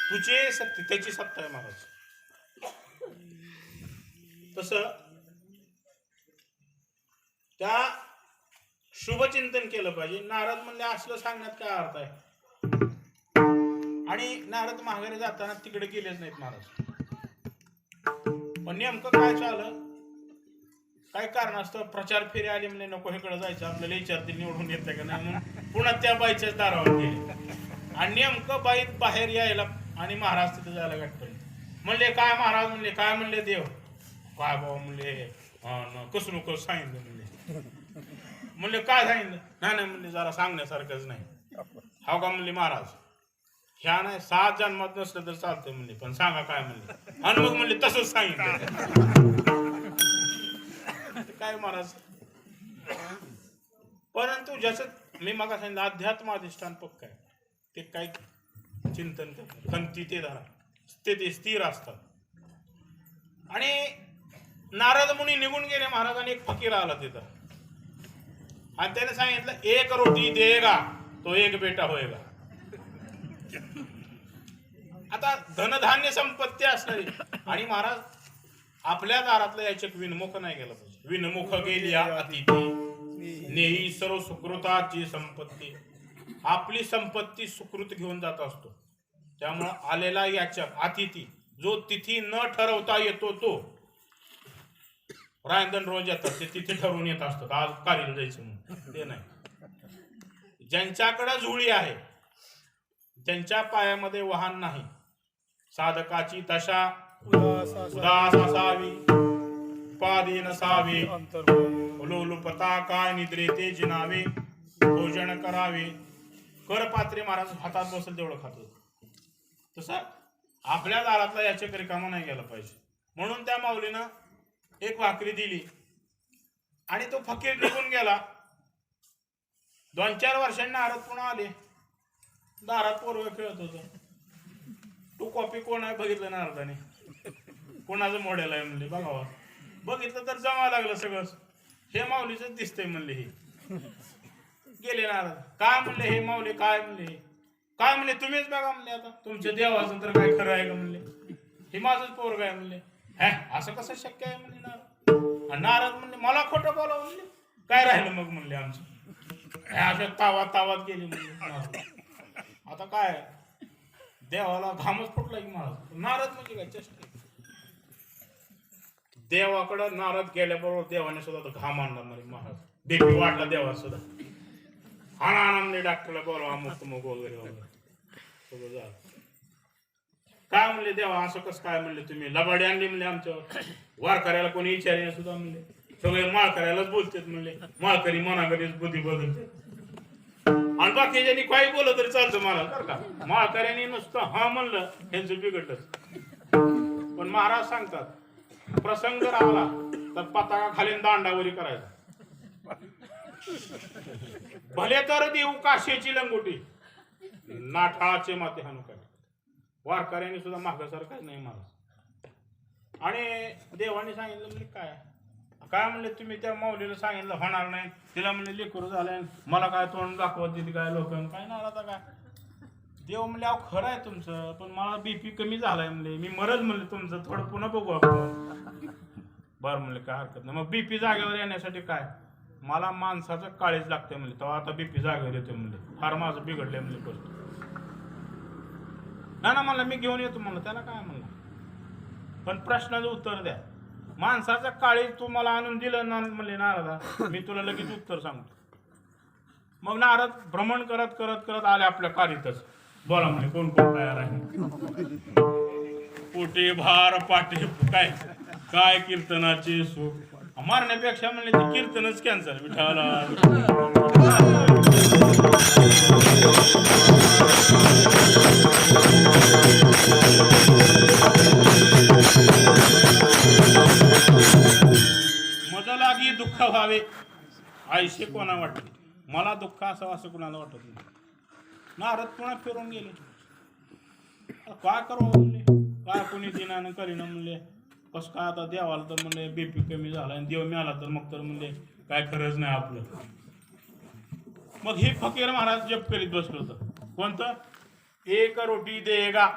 तुझे सत्य त्याची सत्ता आहे महाराज. तस त्या शुभचिंतन केलं पाहिजे. नारद म्हणले असलं सांगण्यात काय अर्थ आहे. आणि नारद माघारी जाताना तिकडे गेलेच नाहीत महाराज. पण नेमकं काय झालं काय कारण असतं प्रचार फेरी आली म्हणजे नको इकडे जायचं आपल्याला विचारतील निवडून येतं का नाही म्हणून पुन्हा त्या बाईच्याच दारावर गेले. आणि नेमकं बाई बाहेर यायला आणि महाराज तिथे जायला गाठ पडले. म्हणले काय महाराज म्हणले काय म्हणले देव काय बाबा म्हणले कसं नको सांगितलं म्हणले काय सांगितलं नाही म्हणले जरा सांगण्यासारखंच नाही. हाव का म्हणले महाराज ह्या नाही 7 जन्मात नसलं तर चालतंय म्हणले पण सांगा काय म्हणले. आणि मग म्हणले तसंच सांगितलं. काय महाराज परंतु ज्याचं मी मग सांगितलं अध्यात्म अधिष्ठान पक्क आहे ते काय चिंतन करतात खंती ते धरा ते स्थिर असतात. आणि नारद मुनी निघून गेले महाराज आणि एक फकीर आला तिथं आणि त्याने सांगितलं 1 रोटी देगा तो 1 बेटा होएगा. आता धनधान्य संपत्ती असणारी आणि महाराज आपल्या दारातलं याच्यात विनमुख नाही गेलं पाहिजे. विनमुख गेली अतिथी नेही सर्व सुकृताची संपत्ती. आपली संपत्ती सुकृत घेऊन जात असतो. त्यामुळं आलेला याचक अतिथी जो तिथी न ठरवता येतो तो रायंदन रोज येतात ते तिथे ठरवून येत असतात आज कारीला जायचं म्हणून ते नाही. ज्यांच्याकडे झुळी आहे ज्यांच्या पायामध्ये वाहन नाही साधकाची दशा उदास असावी उपाधी नसावी लोलुपता काय निद्रे ते जिनावे भोजन करावे. करपात्री महाराज हातात बसेल तेवढं खातो. तसं आपल्या दारातला याचे रिकामा नाही गेला पाहिजे. म्हणून त्या माऊलीनं एक भाकरी दिली आणि तो फकीर निघून गेला. 2-4 वर्षांनी नारद पुन्हा आले. दारात पोरग खेळत होत. तू कॉपी कोण आहे बघितलं नारदाने कोणाचं मॉडेल आहे म्हणले बघावा. बघितलं तर जमा लागलं सगळं हे माऊलीच दिसतंय म्हणले. हे गेले नारद काय म्हणले हे माऊली काय म्हणले काय म्हणले तुम्हीच बघा म्हणले आता तुमच्या देवाचं तर काय खरं आहे का म्हणले हे माझंच पोरग आहे म्हणले. असं कसं शक्य आहे म्हणले नारद. नारद म्हणले मला खोटं बोलावं म्हणले काय राहिलं मग म्हणले आमचं अशा तावात गेली म्हणले. आता काय देवाला घामच फुटला की महाराज. नारद म्हणजे काय चेष्टा देवाकडं नारद गेल्याबरोबर देवाने सुद्धा घाम आणला म्हणजे महाराज. बीपी वाढला देवा सुद्धा आनंदी डॉक्टरला बोलवा अमुक मुक वगैरे सगळं झालं. काय म्हणले देवा असं कसं काय म्हणले तुम्ही लबाडी आणली म्हणले आमच्यावर वारकऱ्याला कोणी विचारले सुद्धा म्हणले सगळे माळकऱ्यालाच बोलतात म्हणले, माळकरी मनाकरीच बुद्धी बदलते. आणि बाकीच्यांनी काही बोललं तरी चालतं मला, बरं का. माळकऱ्यांनी नुसतं हा म्हणलं ह्यांचं बिघडलंच. पण महाराज सांगतात प्रसंग राहिला तर पताका खाली दांडावरी करायचा. भले तर देऊ काशेची लंगोटी, नाठाळाचे माते हाणू काय. वारकऱ्यांनी सुद्धा मागं सरकायचं नाही महाराज. आणि देवाने सांगितलं म्हणजे काय म्हणले, तुम्ही त्या माऊलीला सांगितलं होणार नाही, तिला म्हणले लेकरू झालंय, मला काय तोंड दाखवत तिथे काय लोक काय नाही आता काय. देव म्हणले अहो खरं आहे तुमचं, पण मला बीपी कमी झालाय म्हणले, मी मरच म्हणले तुमचं, थोडं पुन्हा बघू आपण. बरं म्हणले काय हरकत नाही. मग बीपी जागेवर येण्यासाठी काय, मला माणसाचं काळीच लागते म्हणले, तेव्हा आता बीपी जागेवर येते म्हणले, फार माझं बिघडलंय म्हणले गोष्ट. ना म्हणलं मी घेऊन येतो म्हणलं, त्याला काय म्हणलं, पण प्रश्नाचं उत्तर द्या. माणसाचं काळीज तू मला आणून दिलं ना म्हणले नारदा, मी तुला लगेच उत्तर सांगतो. मग नारद भ्रमण करत करत करत आले आपल्या कारीतच. बोला म्हणे कोण कोण तयार आहे. पोटे भार पाटे काय काय कीर्तनाचे सुख, मारण्यापेक्षा म्हणले ते कीर्तनच कॅन्सल. विठाला मजा लागी दुःख व्हावे आयशे कोणा वाटते, मला दुःख असावं असं कोणाला वाटत नाही. नारद पुन्हा फिरून गेले. काय करू म्हणले, काय कोणी दिनानं करीना म्हणले, कसं काय आता देवाला तर म्हणले बीपी कमी झाला आणि देव मिळाला तर मग तर म्हणले काय खरंच नाही आपलं. मग हे फकीर महाराज जप करीत बसलो होतं. कोणतं, एक रोटी देगा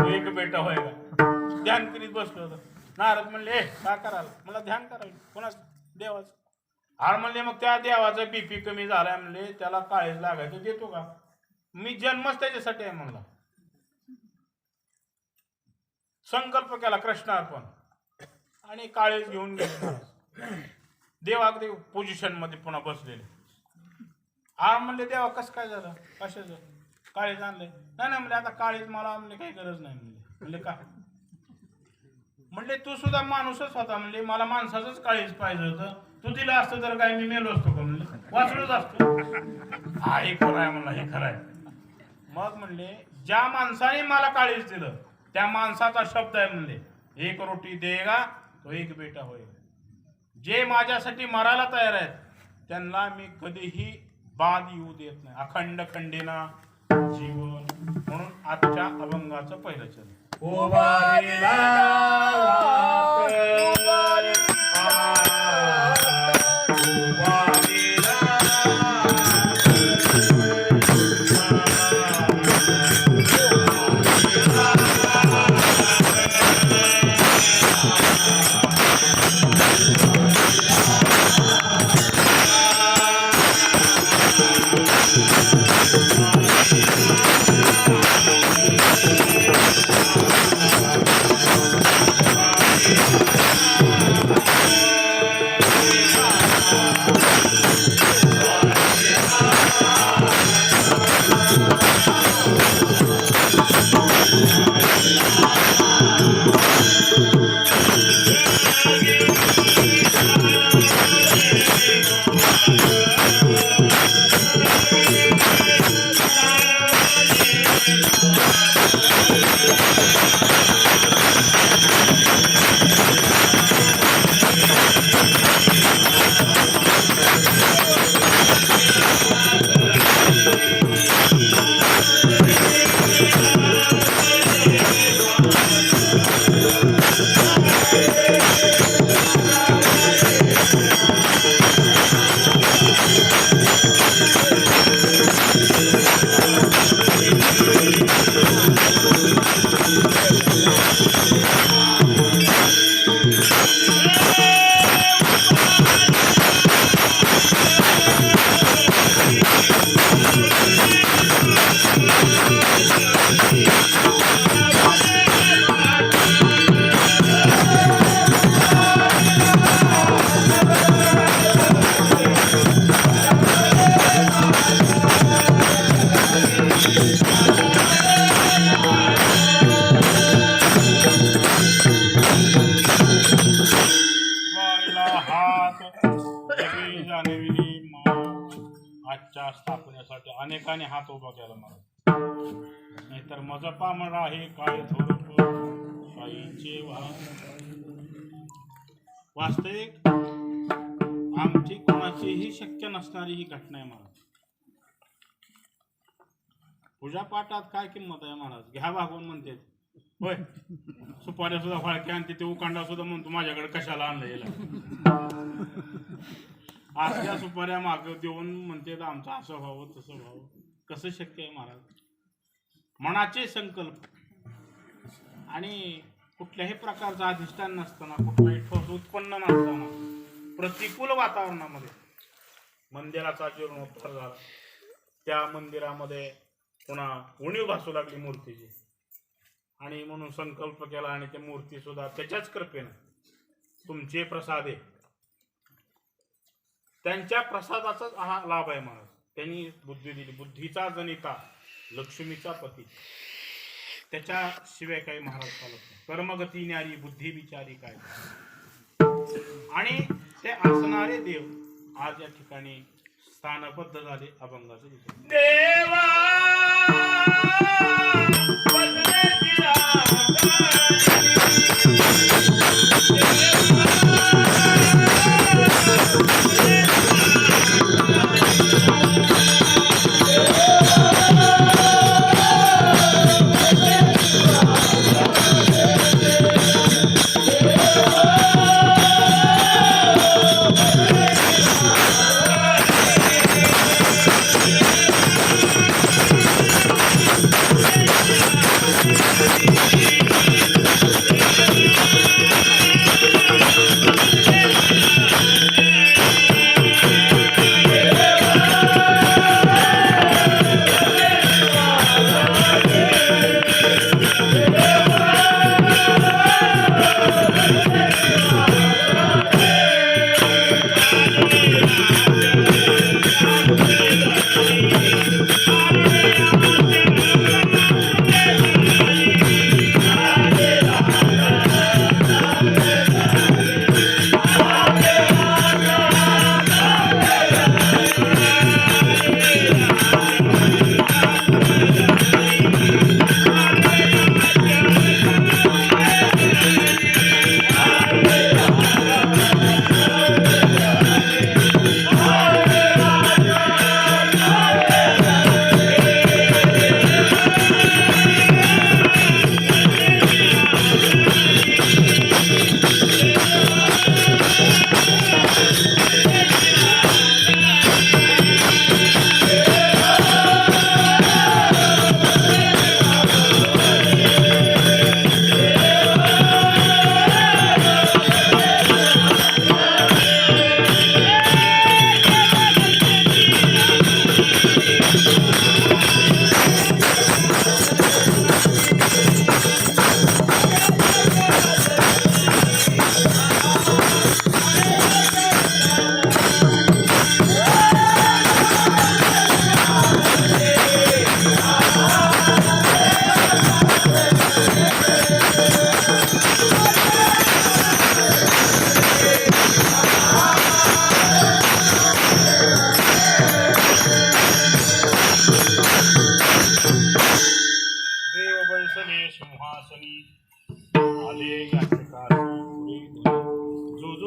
एक बेटा होएगा, ध्यान करीत बसलो होतं. नारद म्हणले काय करायला, मला ध्यान करायला कोणाच देवाचं. हार म्हणले मग त्या देवाचा बीपी कमी झालाय म्हणले, त्याला काळीज लागायचं देतो का, मी जन्मच त्याच्यासाठी आहे म्हणला. संकल्प केला कृष्णार्पण आणि काळीज घेऊन गेले. देवागदी पोझिशन मध्ये पुन्हा बसलेले. हार म्हणले देवा कसं काय झालं, कशाचं काळीज आणले, नाही म्हणले आता काळीज मला म्हणले काही गरज नाही म्हणले का, म्हणले तू सुद्धा माणूसच होता म्हणले, मला माणसाचंच काळीज पाहिजे होतं, तू दिलं असतं तर काय मी मेलो असतो का म्हणले, वाचलोच असतो. हा हे खरं आहे म्हणला, हे खरं आहे. मग म्हणले ज्या माणसाने मला काळीज दिलं त्या माणसाचा शब्द आहे म्हणले, एक रोटी देगा तो एक बेटा होईल. जे माझ्यासाठी मरायला तयार आहेत त्यांना मी कधीही बाद येऊ देत नाही, अखंड खंडेना जीवन. म्हणून आजच्या अभंगाचं पहिलं चरण. तथापि जाणविली आजच्या स्थापनेसाठी अनेकांनी हात उभा केला मला, नाहीतर मज पामर आहे काय थोडं शाहीचे वास्तविक आमची कोणाचीही शक्य नसणारी ही घटना आहे महाराज. पूजा पाठात काय किंमत आहे महाराज, घ्या भागवून म्हणते होय. सुपाऱ्या सुद्धा फळक्या आणि तिथे उकांडा सुद्धा म्हणतो माझ्याकडे कशाला आणलं याला. असल्या सुपाऱ्या माग देऊन म्हणते आमचं असं व्हावं तसं व्हावं. कसं शक्य आहे महाराज. मनाचे संकल्प आणि कुठल्याही प्रकारचं अधिष्ठान नसताना, कुठलाही ठोस उत्पन्न नसताना, प्रतिकूल वातावरणामध्ये मंदिराचा जीर्णोद्धार झाला. त्या मंदिरामध्ये पुन्हा उणीव भासू लागली मूर्तीची, आणि म्हणून संकल्प केला आणि त्या मूर्ती सुद्धा त्याच्याच कृपेनं तुमचे प्रसाद आहे, त्यांच्या प्रसादाचाच हा लाभ आहे महाराज. त्यांनी बुद्धी दिली, बुद्धीचा जनिता, लक्ष्मीचा पती, त्याच्याशिवाय काही महाराज चालत नाही. कर्मगती न्यारी बुद्धी विचारी काय. आणि ते असणारे देव आज या ठिकाणी स्थानबद्ध झाले अभंगाचे देवा.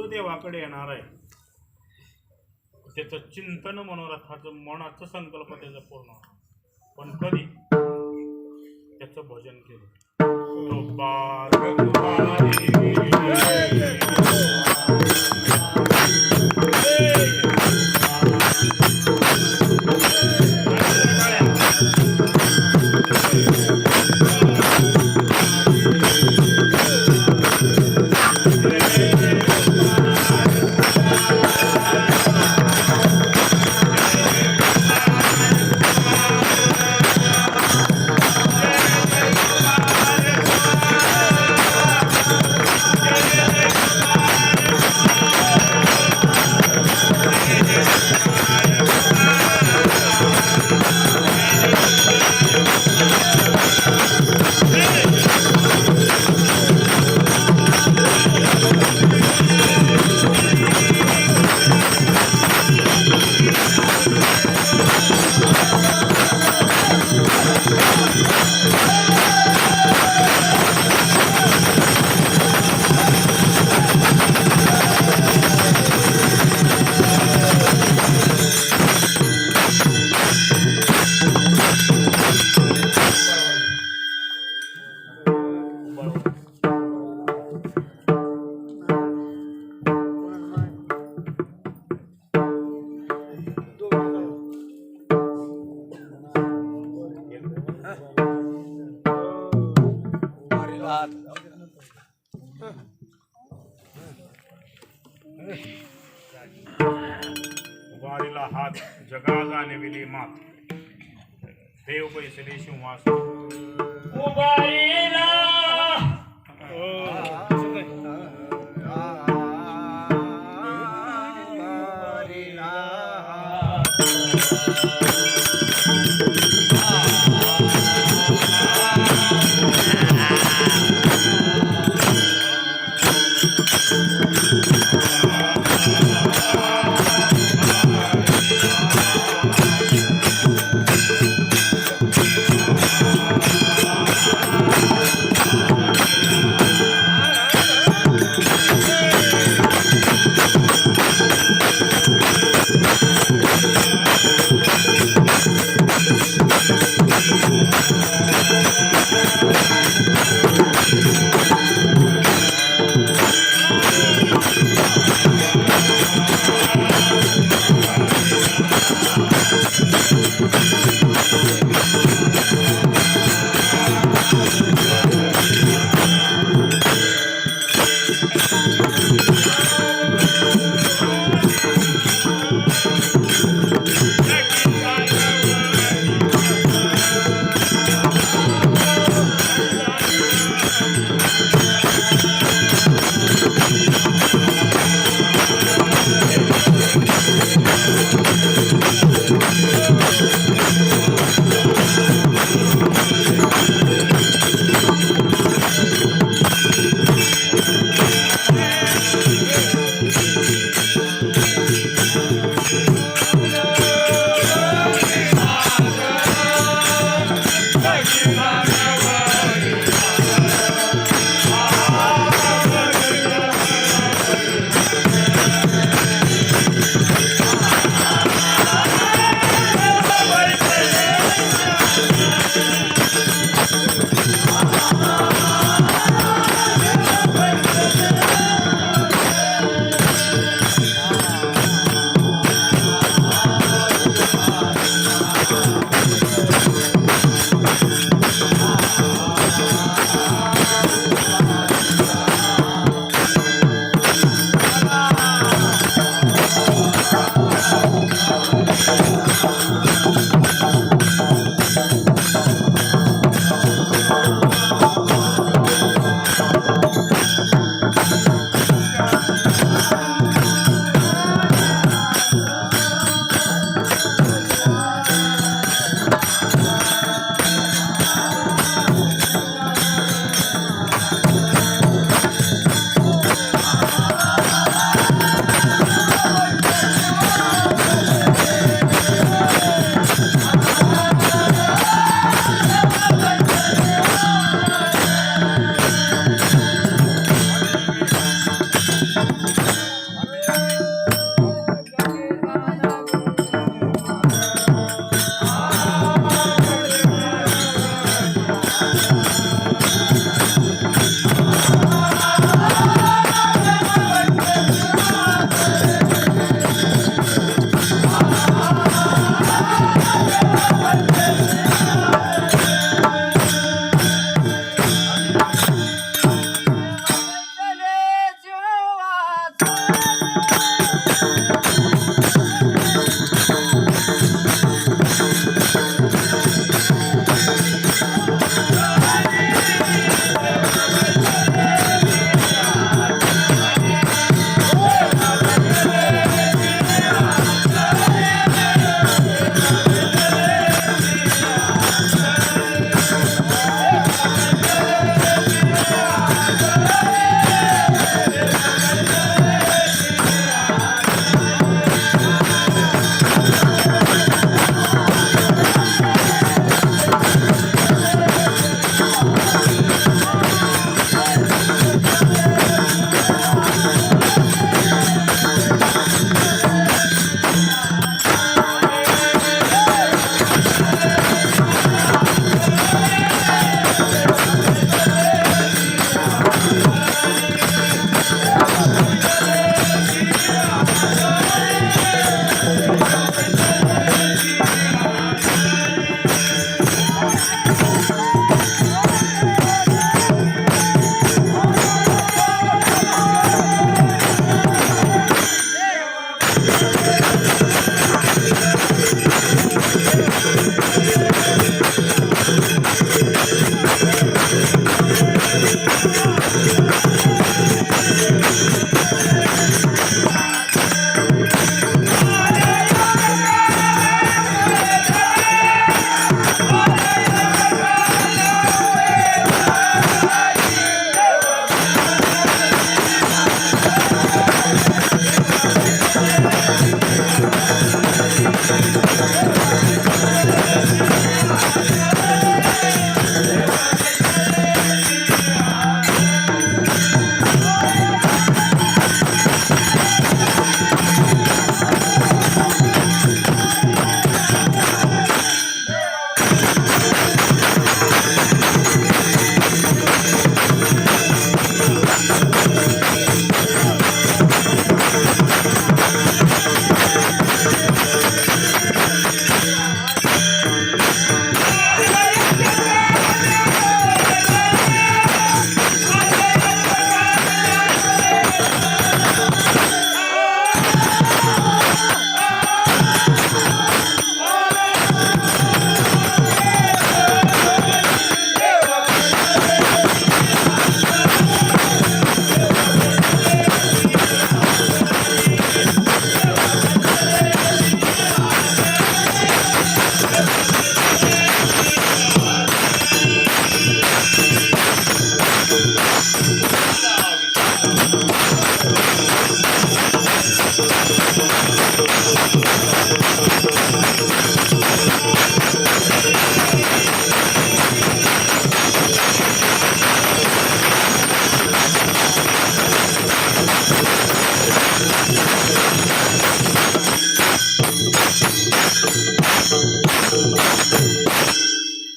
देवाकडे येणार आहे त्याचं चिंतन मनोरथाचं मनाचं संकल्प त्याचं पूर्ण, पण कधी त्याचं भजन केलं. उभारीला हात जगा जाणविली मात देव पैसले सिंहासन उभारीला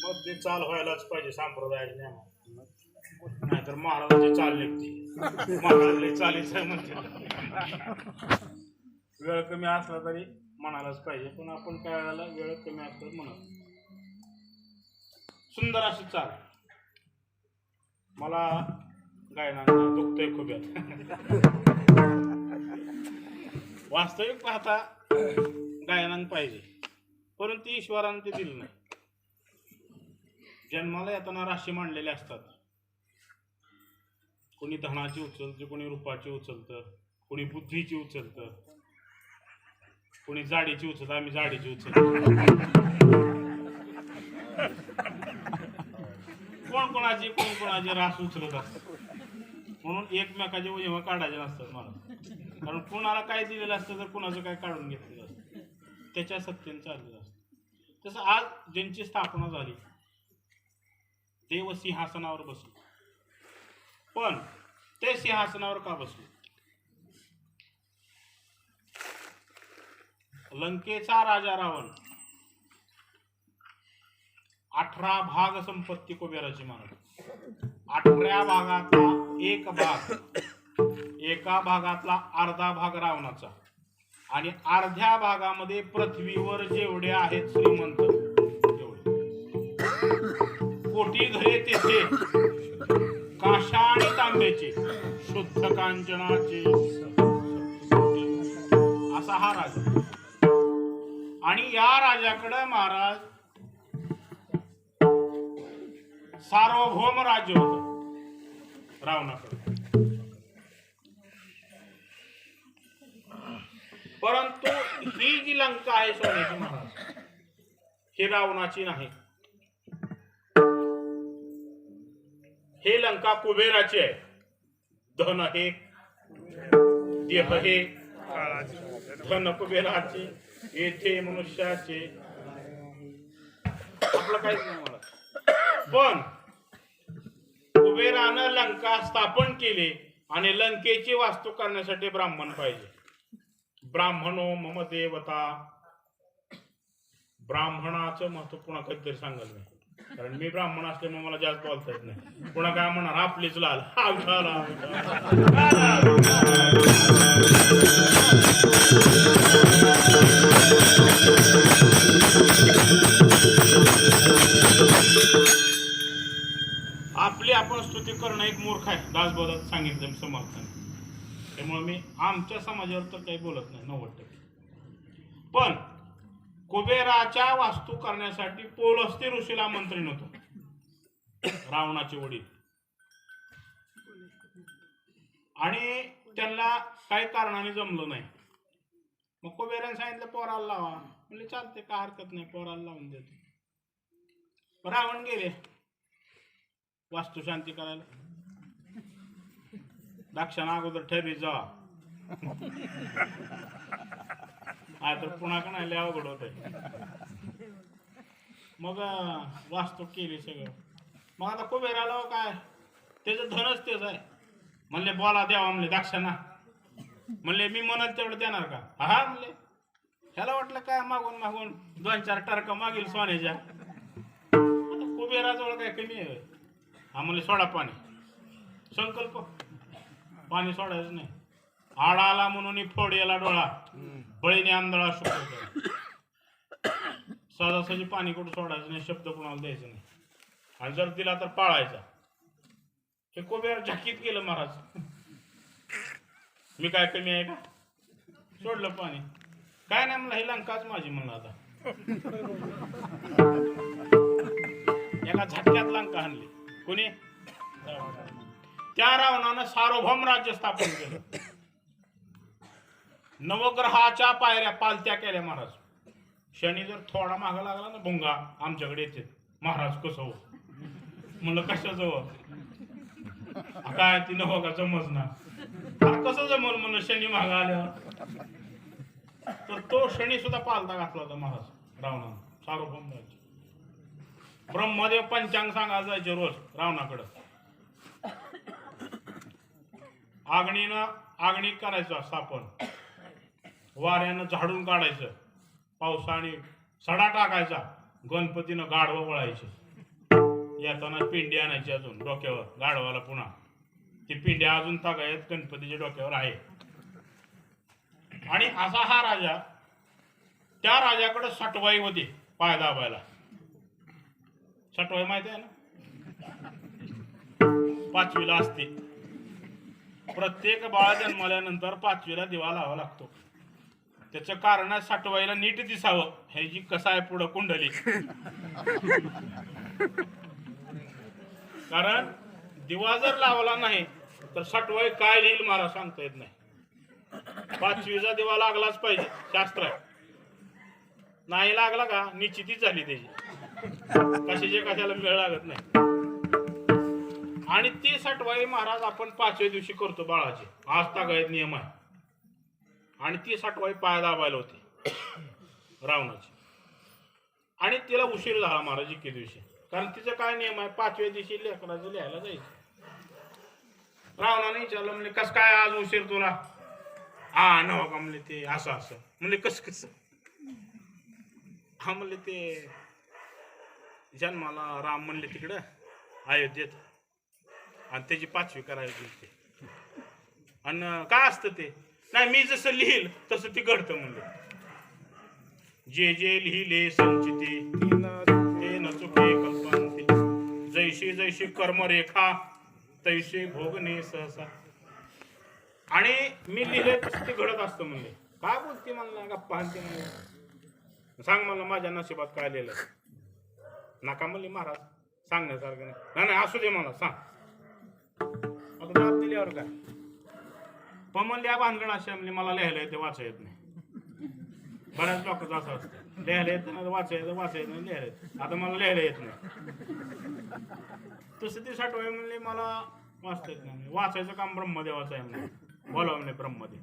मध्ये चाल व्हायलाच पाहिजे संप्रदायाच्या नियमात, नाहीतर महाराजांची चाल निघते. महाराजांनी चालीच आहे म्हणते. वेळ कमी असला तरी म्हणायलाच पाहिजे, पण आपण काय वेळेला वेळ कमी असतात म्हणत. सुंदर अशी चाल. मला गायना दुखतंय खुब्यात. वास्तविक पाहता गायनान पाहिजे, परंतु ईश्वरानं ते दिलं नाही. जन्माला येताना राशी मांडलेले असतात. कोणी धनाची उचलतं, कोणी रूपाची उचलतं, कोणी बुद्धीची उचलतं, कोणी जाडीची उचलतं. आम्ही जाडीची उचलतो. कोण कोणाची रास उचलत असतात. म्हणून एकमेकाचे जेव्हा काढायचे नसतात मला, कारण कोणाला काय दिलेलं असतं तर कोणाचं काय काढून घेतलेलं असतं, त्याच्या सत्तेने चाललेलं असतं. तसं आज ज्यांची स्थापना झाली, देव सिंहासनावर बसले, पण ते सिंहासनावर का बसले? लंकेचा राजा रावण 18 भाग संपत्ती कुबेराची मानत. 18 भागातला एक भाग, एका भागातला अर्धा भाग रावणाचा, आणि अर्ध्या भागामध्ये पृथ्वीवर जेवढे आहेत श्रीमंत कोटी घरे तेथे काशा आणि तांब्याचे, शुद्ध कांचनाचे, असा हा राजा. आणि या राजाकडे महाराज सार्वभौम राज्य होत रावणाकडे. परंतु ही जी लंका आहे सोन्याची महाराज, ही रावणाची नाही. हे लंका कुबेराची आहे. धन हे, देह हे, धन कुबेराचे, येथे मनुष्याचे, आपलं काहीच नाही मला. पण कुबेरानं लंका स्थापन केली, आणि लंकेची वास्तू करण्यासाठी ब्राह्मण पाहिजे. ब्राह्मणो मम देवता. ब्राह्मणाचं महत्व पुन्हा कधीतरी सांगत नाही, कारण मी ब्राह्मण असल्यामुळे मला जास्त बोलता येत नाही. पुन्हा काय म्हणणार, आपलीच लाल. आपली आपण स्तुती करणं एक मूर्ख आहे, दासबोधात सांगितलं समर्थन. त्यामुळे मी आमच्या समाजावर तर काही बोलत नाही 90%. पण कुबेराच्या वास्तू करण्यासाठी पौलस्त्य ऋषीला आमंत्रण होतं, रावणाचे वडील. आणि त्यांना काही कारणाने जमलं नाही. मग कुबेराने सांगितलं पोराला लावा. म्हणजे चालते, काय हरकत नाही, पोराला लावून देतो. रावण गेले वास्तू शांती करायला. दक्षिणा अगोदर ठरली जा, तर पुन्हा का नाही अवघड होत. मग वास्तू केली सगळं. मग आता कुबेराला काय, त्याचं धनच तेच आहे. म्हणले बोला द्यावा, म्हणले दक्षिणा. म्हणले मी म्हणत तेवढं देणार का? हा म्हणले. ह्याला वाटलं काय मागून मागून 2-4 टरका मागील सोन्याच्या. आता कुबेराजवळ काय कमी आहे? हा म्हणले सोडा पाणी. संकल्प, पाणी सोडायचं नाही. आडा आला म्हणून फोड याला डोळा, बळीने आंधळा शुक्र. सहजासहजी पाणी कुठं सोडायचं नाही, शब्द कोणाला द्यायचं नाही, आणि जर दिला तर पाळायचा. हे कुबेर झाकीत गेलं महाराज. मी काय कमी आहे का? सोडलं पाणी. काय नाही म्हणलं, ही लंकाच माझी म्हणलं. आता एका झटक्यात लंका आणली. कोणी? त्या रावणानं सार्वभौम राज्य स्थापन केलं. नवग्रहाच्या पायऱ्या पालत्या केल्या महाराज. शनी जर थोडा मागा लागला ना, भुंगा आमच्याकडे येते. महाराज कसं हो? म्हणलं कशाचं हो? काय ती नवं का जमच ना. कसं जमल म्हणलं शनी मागा आल्यावर. तर तो शनी सुद्धा पालता घातला होता महाराज रावणानं सार्वभौम राहायचे. ब्रह्मदेव पंचांग सांगायला जायचे रोज रावणाकडं. आगणी करायचं स्थापन, वाऱ्यानं झाडून काढायचं, पावसाने सडा टाकायचा, गणपतीनं गाढवं वळायचे. येताना पिंडी आणायची अजून डोक्यावर गाढवाला पुन्हा. ती पिंडी अजून तागायत गणपतीच्या डोक्यावर आहे. आणि असा हा राजा, त्या राजाकडे सटवाई होती पाय दाबायला. सटवाई माहिती आहे ना, 5वीला असते. प्रत्येक बाळ जन्मल्यानंतर 5वीला दिवा लावा लागतो. त्याचं कारण आहे सटवाईला नीट दिसावं, ह्याची कसं आहे पुढं कुंडली. कारण दिवा जर लावला नाही तर सटवाई काय लिहिल मला सांगता येत नाही. 5वीचा दिवा लागलाच पाहिजे, शास्त्र आहे. नाही लागला का निश्चितीच झाली त्याची, कशाचे कशाला वेळ लागत नाही. आणि ती सटवाई महाराज आपण 5व्या दिवशी करतो बाळाचे, आज तागायत नियम आहे. आणि ती सटवाई पाय दाबायला होती रावणाची. आणि तिला उशीर झाला महाराज एके दिवशी, कारण तिचं काय नियम आहे, 5व्या दिवशी लेकराचं लिहायला जायचं. रावणाने विचारलं, म्हणजे कस काय आज उशीर तुला? हा नव का म्हणले, ते असं असं म्हणले. कस हा म्हणले, ते जन्माला राम म्हणले तिकडं अयोध्येत, आणि त्याची 5वी करायची ते. आणि काय असतं ते? नाही, मी जसं लिहिल तसं ते घडतं म्हणले. जे जे लिहिले संचिते ते न चुके कल्पनते, जैशी जैशी कर्मरेखा तैसे भोगणे सहसा. आणि मी लिहिले तसं ते घडत असतं म्हणले. काय बोलते म्हणला, गप्पा आणते म्हणले. सांग मला माझ्या नशिबात काय लिहिलं. नका म्हणले महाराज, सांगण्यासारखं नाही. नाही असू दे मला सांग. आता दाब दिल्यावर काय पण म्हणले, या भानगड अशा म्हणले, मला लिहायला येते वाचा येत नाही. बऱ्याच लोकांचं असं असतं, लिहायला येत नाही, वाचा येत नाही, लिहायला येत. आता मला लिहायला येत नाही. तसं ते सटवाई म्हणले, मला वाचता येत नाही. वाचायचं काम ब्रह्मदेवाचं आहे म्हणले. बोलाव म्हणे ब्रह्मदेव.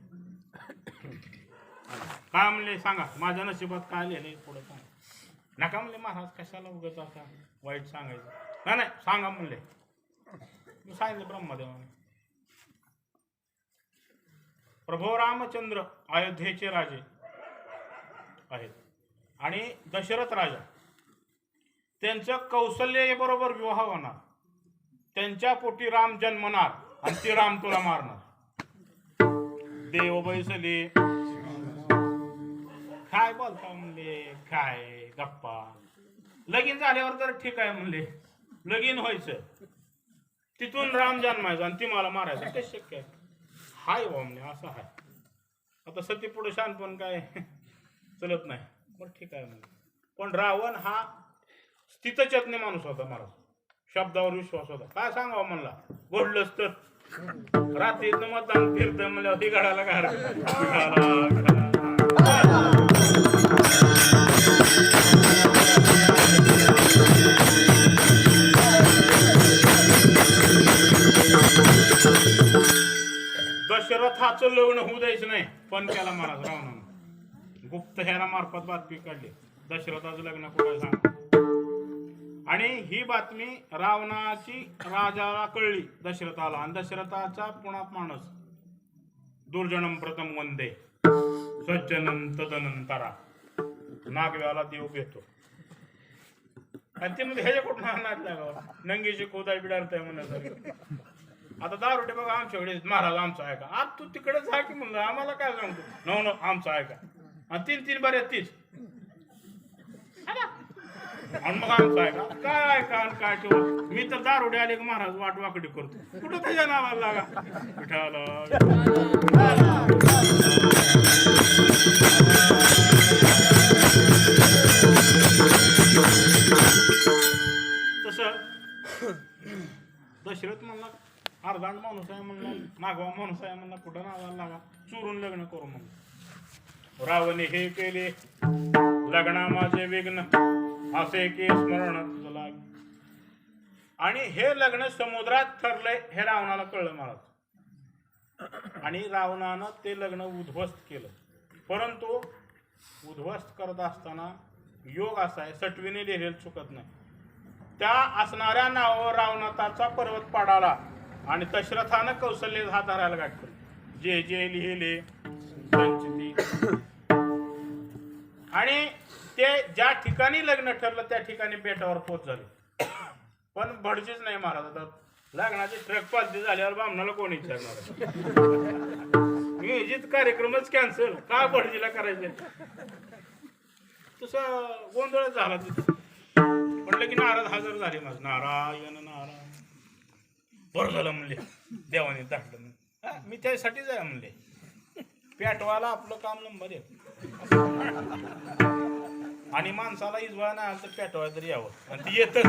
काय म्हणले, सांगा माझ्या नशिबात काय लिहिलंय पुढं सांगा. नका म्हणले महाराज, कशाला उगाच असा वाईट सांगायचं. नाही नाही सांगा म्हणले. मी सांगितलं ब्रह्मदेवाने. प्रभू रामचंद्र अयोध्येचे राजे आहेत आणि दशरथ राजा, त्यांचं कौशल्य बरोबर विवाह होणार. त्यांच्या पोटी राम जन्मणार आणि ते राम तुला मारणार. देव बैसले काय बोलता म्हणले, काय गप्पा. लगीन झाल्यावर तर ठीक आहे म्हणले, लगीन व्हायचं तिथून राम जन्मायचं आणि ती मला मारायचं, ते शक्य आहे? हाय हो म्हणले, असं आहे. आता सती पुढे शानपण काय चलत नाही. बरं ठीक आहे म्हणजे. पण रावण हा स्थितचेतने माणूस होता महाराज, शब्दावर विश्वास होता. काय सांगावं म्हणला, घडलंच तर रात्री मतदान फिरतं म्हणल्यावर ती घडाला घाल. दशरथाचं लग्न होऊ द्यायचं नाही पण केला महाराज रावणानं. गुप्तहेरा मार्फत बातमी काढली, दशरथाचं लग्न कुठे सांग. आणि ही बातमी रावणाची राजाला कळली, दशरथाला. आणि दशरथाचा पुन्हा माणूस दुर्जनम प्रथम वंदे सज्जनम तदनंतरा, नागव्याला देव घेतो. आणि ते म्हणजे ह्याच्या कुठं नाच नंगीची खोदाय बिडारताय म्हणत. आता दारोटे बघा आमच्याकडे महाराज आमचा आहे का? आज तू तिकडे जा की म्हणलं, आम्हाला काय सांगतो? नो नो आमचा आहे का? आणि 3-3 बऱ्या तीच आणि मग आमचा आहे का? काय काय काय ठेव. मी तर दारोडे आले की महाराज वाट वाकडी करतो. कुठं तुझ्या नावाला लागा विठाला. तसं दशरथ म्हणला अर्धांड माणूस आहे म्हणला, नागवा माणूस आहे म्हणला, कुठं नावाला लागा, चोरून लग्न करू म्हणून. रावणे हे केले लग्ना माझे विघ्न, असे की स्मरण तुझं लाग. आणि हे लग्न समुद्रात ठरलंय हे रावणाला कळलं महाराज. आणि रावणानं ते लग्न उद्ध्वस्त केलं. परंतु उद्ध्वस्त करत असताना योग असा आहे, सटवीने लिहिलेलं चुकत नाही. त्या असणाऱ्या नावावर रावणाचा पर्वत पाडाला आणि दशरथानं कौशल्य हा धरायला गाठलं. जे जे लिहिले संचिती. आणि ते ज्या ठिकाणी लग्न ठरलं त्या ठिकाणी बेटावर पोच झाले. पण भडजीच नाही महाराज. लग्नाची ट्रक पालती झाल्यावर बामणाला कोण विचारणार? नियोजित कार्यक्रमच कॅन्सल का भडजीला करायचे? तसं गोंधळच झाला तिथं. म्हटलं की नाराज हजर झाले. माझं नारायण नारायण बरं झालं म्हणले, देवाने दाटलं म्हणले. मी त्यासाठीच आहे म्हणले, पेटवाला आपलं काम नंबर 1. आणि माणसाला इजवा नाही आलं तर पेटवाय तरी यावं, आणि ती येतच.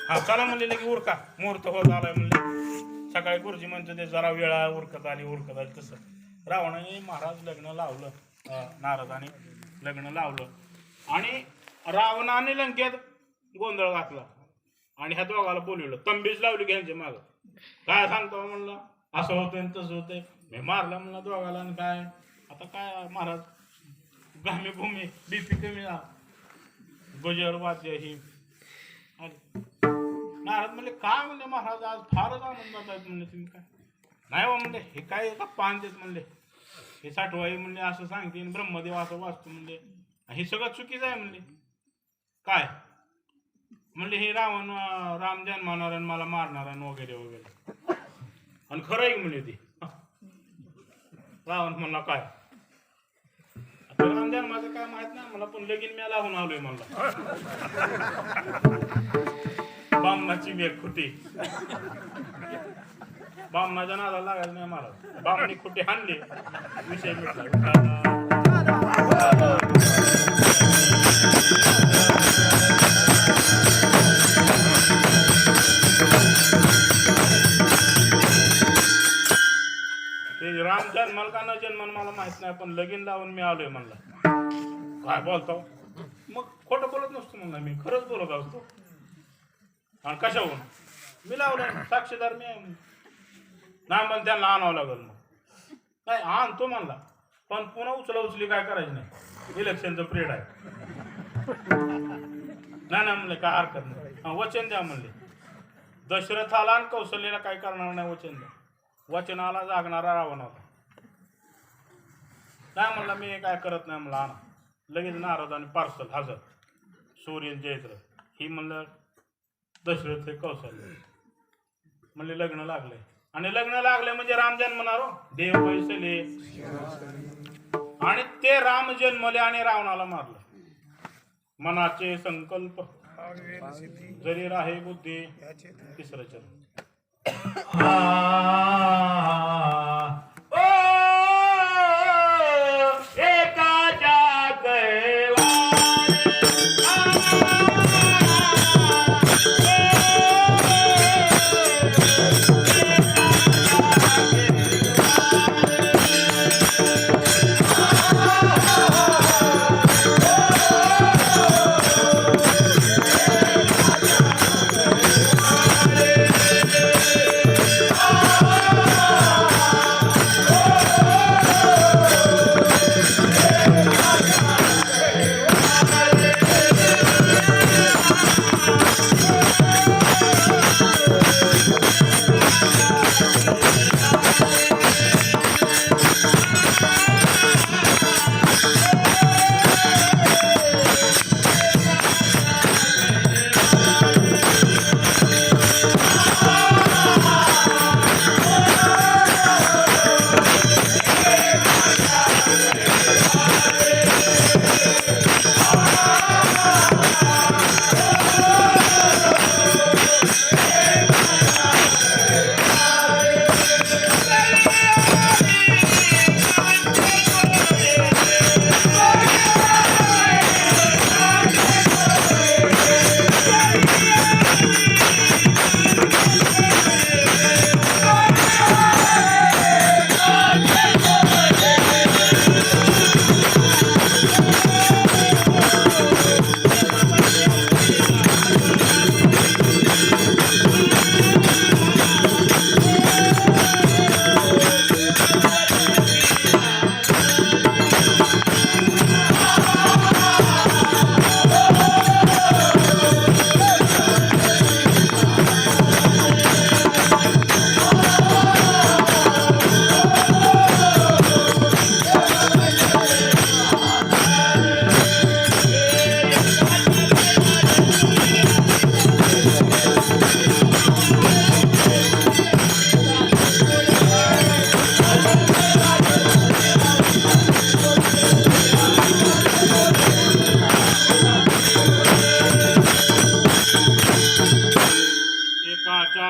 हा चला म्हणले की उरका, मुहूर्त होत आलाय म्हणले. सकाळी गुरुजी म्हणतो ते जरा वेळा उरकत आली. तसं रावणाने महाराज लग्न लावलं, नारदाने लग्न लावलं. आणि रावणाने लंकेत गोंधळ घातला आणि ह्या दोघाला बोलवलं. तंबीच लावली घ्यायचे माग. काय सांगतो म्हणलं, असं होतंय तसं होतंय. मी मारला म्हणला दोघाला. आणि काय आता काय महाराज गामी भूमी बीपी कमी झाला, गजर वाद्य ही नारद म्हणले काय म्हणले महाराज आज फारच आनंदात आहेत म्हणले तुम्ही. काय नाही बा म्हणले, हे काय का पान देत म्हणले, हे साठवाई म्हणले असं सांगते, ब्रह्मदेव असं वाचतो म्हणले, हे सगळं चुकीचं आहे म्हणले. काय म्हणले, हे राम जन्माणार आणि मला मारणार वगैरे वगैरे. आणि खरं आहे म्हणले ते. रावण म्हणला काय राम जन्माचं काय माहित नाही मला, पण लगीन मी लावून आलोय म्हणला. बामणाची मेघ खुटी. बामणाच्या नादाला लागायचं नाही मला. बामणी खुटी हाणली, विषय मिटला. ते राम जन्माल का न जन्माल मला माहित नाही, पण लगीन लावून मी आलोय म्हणला. काय बोलतो मग? खोटं बोलत नसतो म्हणला, मी खरंच बोलत असतो. आणि कशाहून मी लावलं, साक्षीदार मी आहे. नाही पण त्यांना आणावं लागल. मग नाही आणतो म्हणला, पण पुन्हा उचली काय करायची नाही, इलेक्शनचं पिरियड आहे. नाही म्हणले काय हरकत नाही, वचन द्या म्हणले. दशरथाला आणि कौशल्याला काय करणार नाही, वचन द्या. वचनाला जागणारा रावण होता. नाही म्हणला मी काय करत नाही म्हणला, आणा. लगेच नारद आणि पार्सल हजर. सूर्य जयद्र ही म्हणलं दशरथ हे कौशल्य म्हणले लग्न लागले. आणि लग्न लागले म्हणजे राम जन्मणार देव पैसले. आणि ते राम जन्मले आणि रावणाला मारलं. मनाचे संकल्प जरी राहे बुद्धी. तिसरं चरण.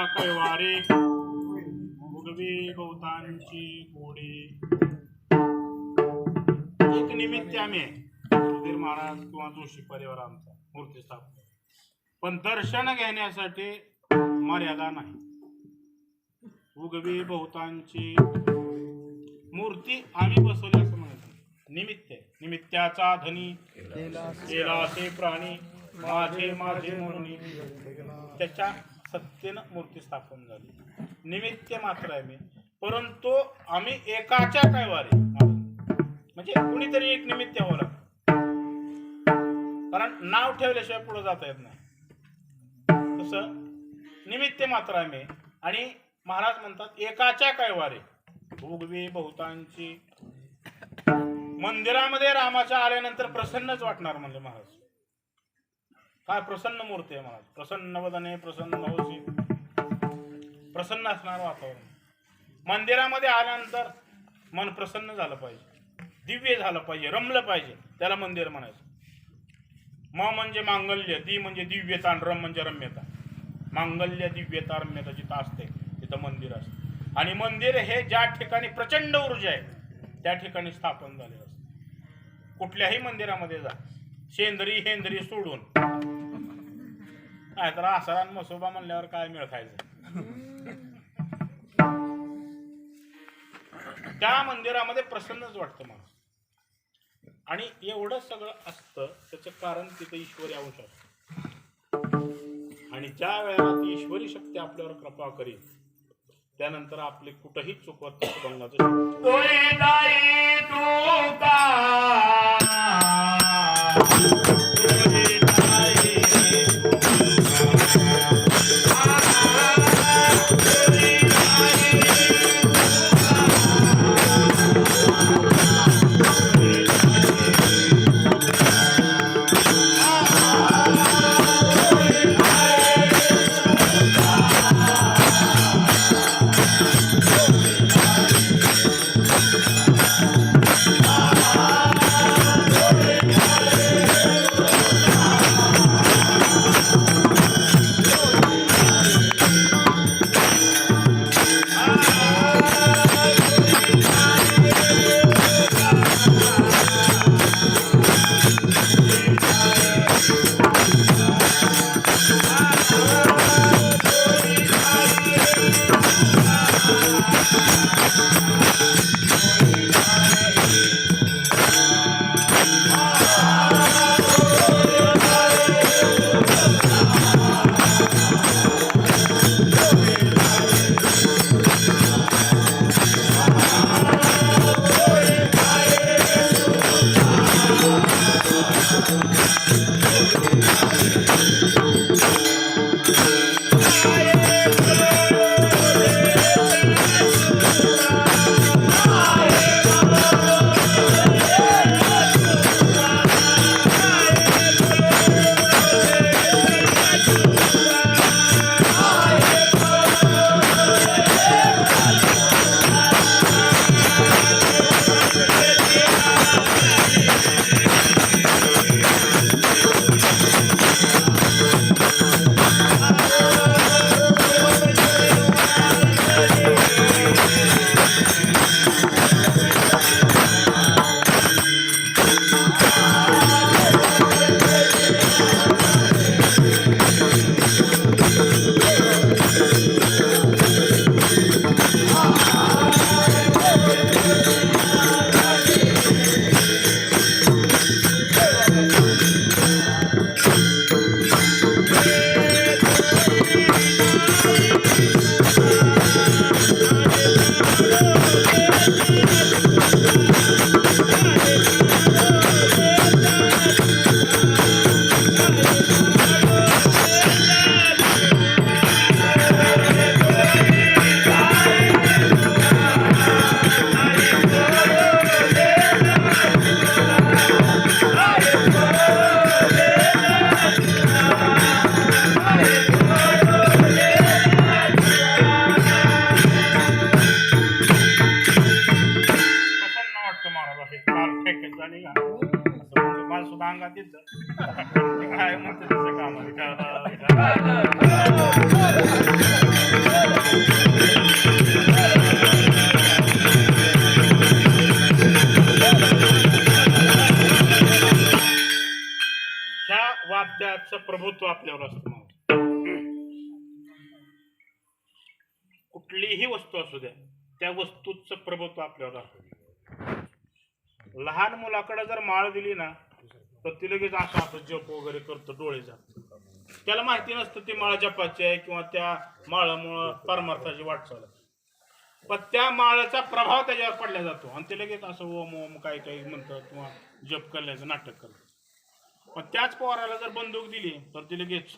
कैवारे उगवे बहुतांची गोडे. एक निमित्त आम्ही सुधीर महाराज किंवा जोशी परिवार आमचा मूर्ती स्थापना, पण दर्शन घेण्यासाठी मर्यादा नाही. उगवे बहुतांची मूर्ती आम्ही बसवली असं म्हणत निमित्त आहे. निमित्ताचा धनी केला असे प्राणी माझे माझे म्हणून त्याच्या सत्तेनं मूर्ती स्थापन झाली. निमित्त मात्र आहे मी, परंतु आम्ही एकाच्या कैवारे म्हणजे कुणीतरी एक निमित्त व्हावं लागतं, कारण नाव ठेवल्याशिवाय पुढे जाता येत नाही. तसं निमित्त मात्र आहे मी. आणि महाराज म्हणतात एकाच्या कैवारे उगवे बहुतांची. मंदिरामध्ये रामाच्या आल्यानंतर प्रसन्नच वाटणार म्हणले महाराज. काय प्रसन्न मूर्ती आहे महाराज. प्रसन्न वदने प्रसन्न होसी, प्रसन्न असणार वातावरण. मंदिरामध्ये आल्यानंतर मन प्रसन्न झालं पाहिजे, दिव्य झालं पाहिजे, रमलं पाहिजे, त्याला मंदिर म्हणायचं. म म्हणजे मांगल्य, दी म्हणजे दिव्यता आणि रम म्हणजे रम्यता. मांगल्य दिव्यता रम्यता जिथं असते तिथं मंदिर असते. आणि मंदिर हे ज्या ठिकाणी प्रचंड ऊर्जा आहे त्या ठिकाणी स्थापन झाले असते. कुठल्याही मंदिरामध्ये जा, शेंदरी हेंदरी सोडून, नाही तर आसारान मसोबा म्हणल्यावर काय मिळ खायचं. त्या मंदिरामध्ये प्रसन्नच वाटतं मला. आणि एवढं सगळं असतं त्याचं कारण तिथे ईश्वरी अंश असतो. आणि ज्या वेळेला ती ईश्वरी शक्ती आपल्यावर कृपा करील त्यानंतर आपले कुठेही चुकवत कुठलीही वस्तू असू द्या त्या वस्तूचं प्रभुत्व आपल्यावर असतं. लहान मुलाकडे जर माळ दिली ना तर ती लगेच असं जप वगैरे करतो, डोळे जात. त्याला माहिती नसतं ती माळ जपाची आहे किंवा त्या माळामुळं परमार्थाची वाटचाल. पण त्या माळाचा प्रभाव त्याच्यावर पडला जातो आणि ते लगेच असं ओम ओम काही काही म्हणतात किंवा जप करण्याचं नाटक करतात. पण त्याच पोराला जर बंदूक दिली तर ती लगेच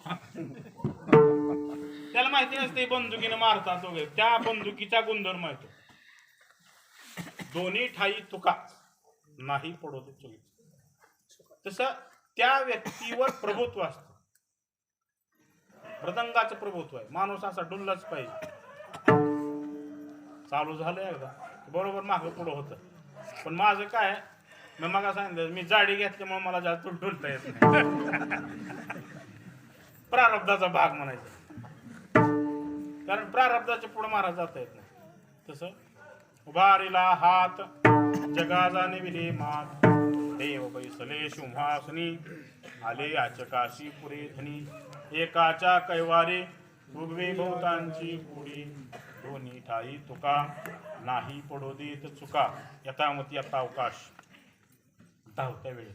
त्याला माहिती नसते बंदुकीनं मारतात वगैरे. त्या बंदुकीचा गुणधर्म माहिती. दोन्ही ठाई तुका नाही पडवते चुकी. तसं त्या व्यक्तीवर प्रभुत्व असतं. मृदंगाचं प्रभुत्व आहे. माणूस असा डुललाच पाहिजे. चालू झालं एकदा बरोबर मागं पुढं होतं. पण माझं काय मी मग सांगितलं मी जाडी घेतल्यामुळे मला जास्त डुलता येत नाही. प्रारब्धाचा भाग म्हणायचा. कारण प्रारब्धाच्या पुढे महाराज जाता येत नाही. तसं उभारीला हात जगा जाणे विले मात देव बैसले सिंहासनी आले याचकाशी पुरे धनी एकाच्या कैवारे उगवे बहुतांची पुढी दोन्ही ठाई तुका नाही पडो देत चुका यथामती आता अवकाश धावत्या वेळी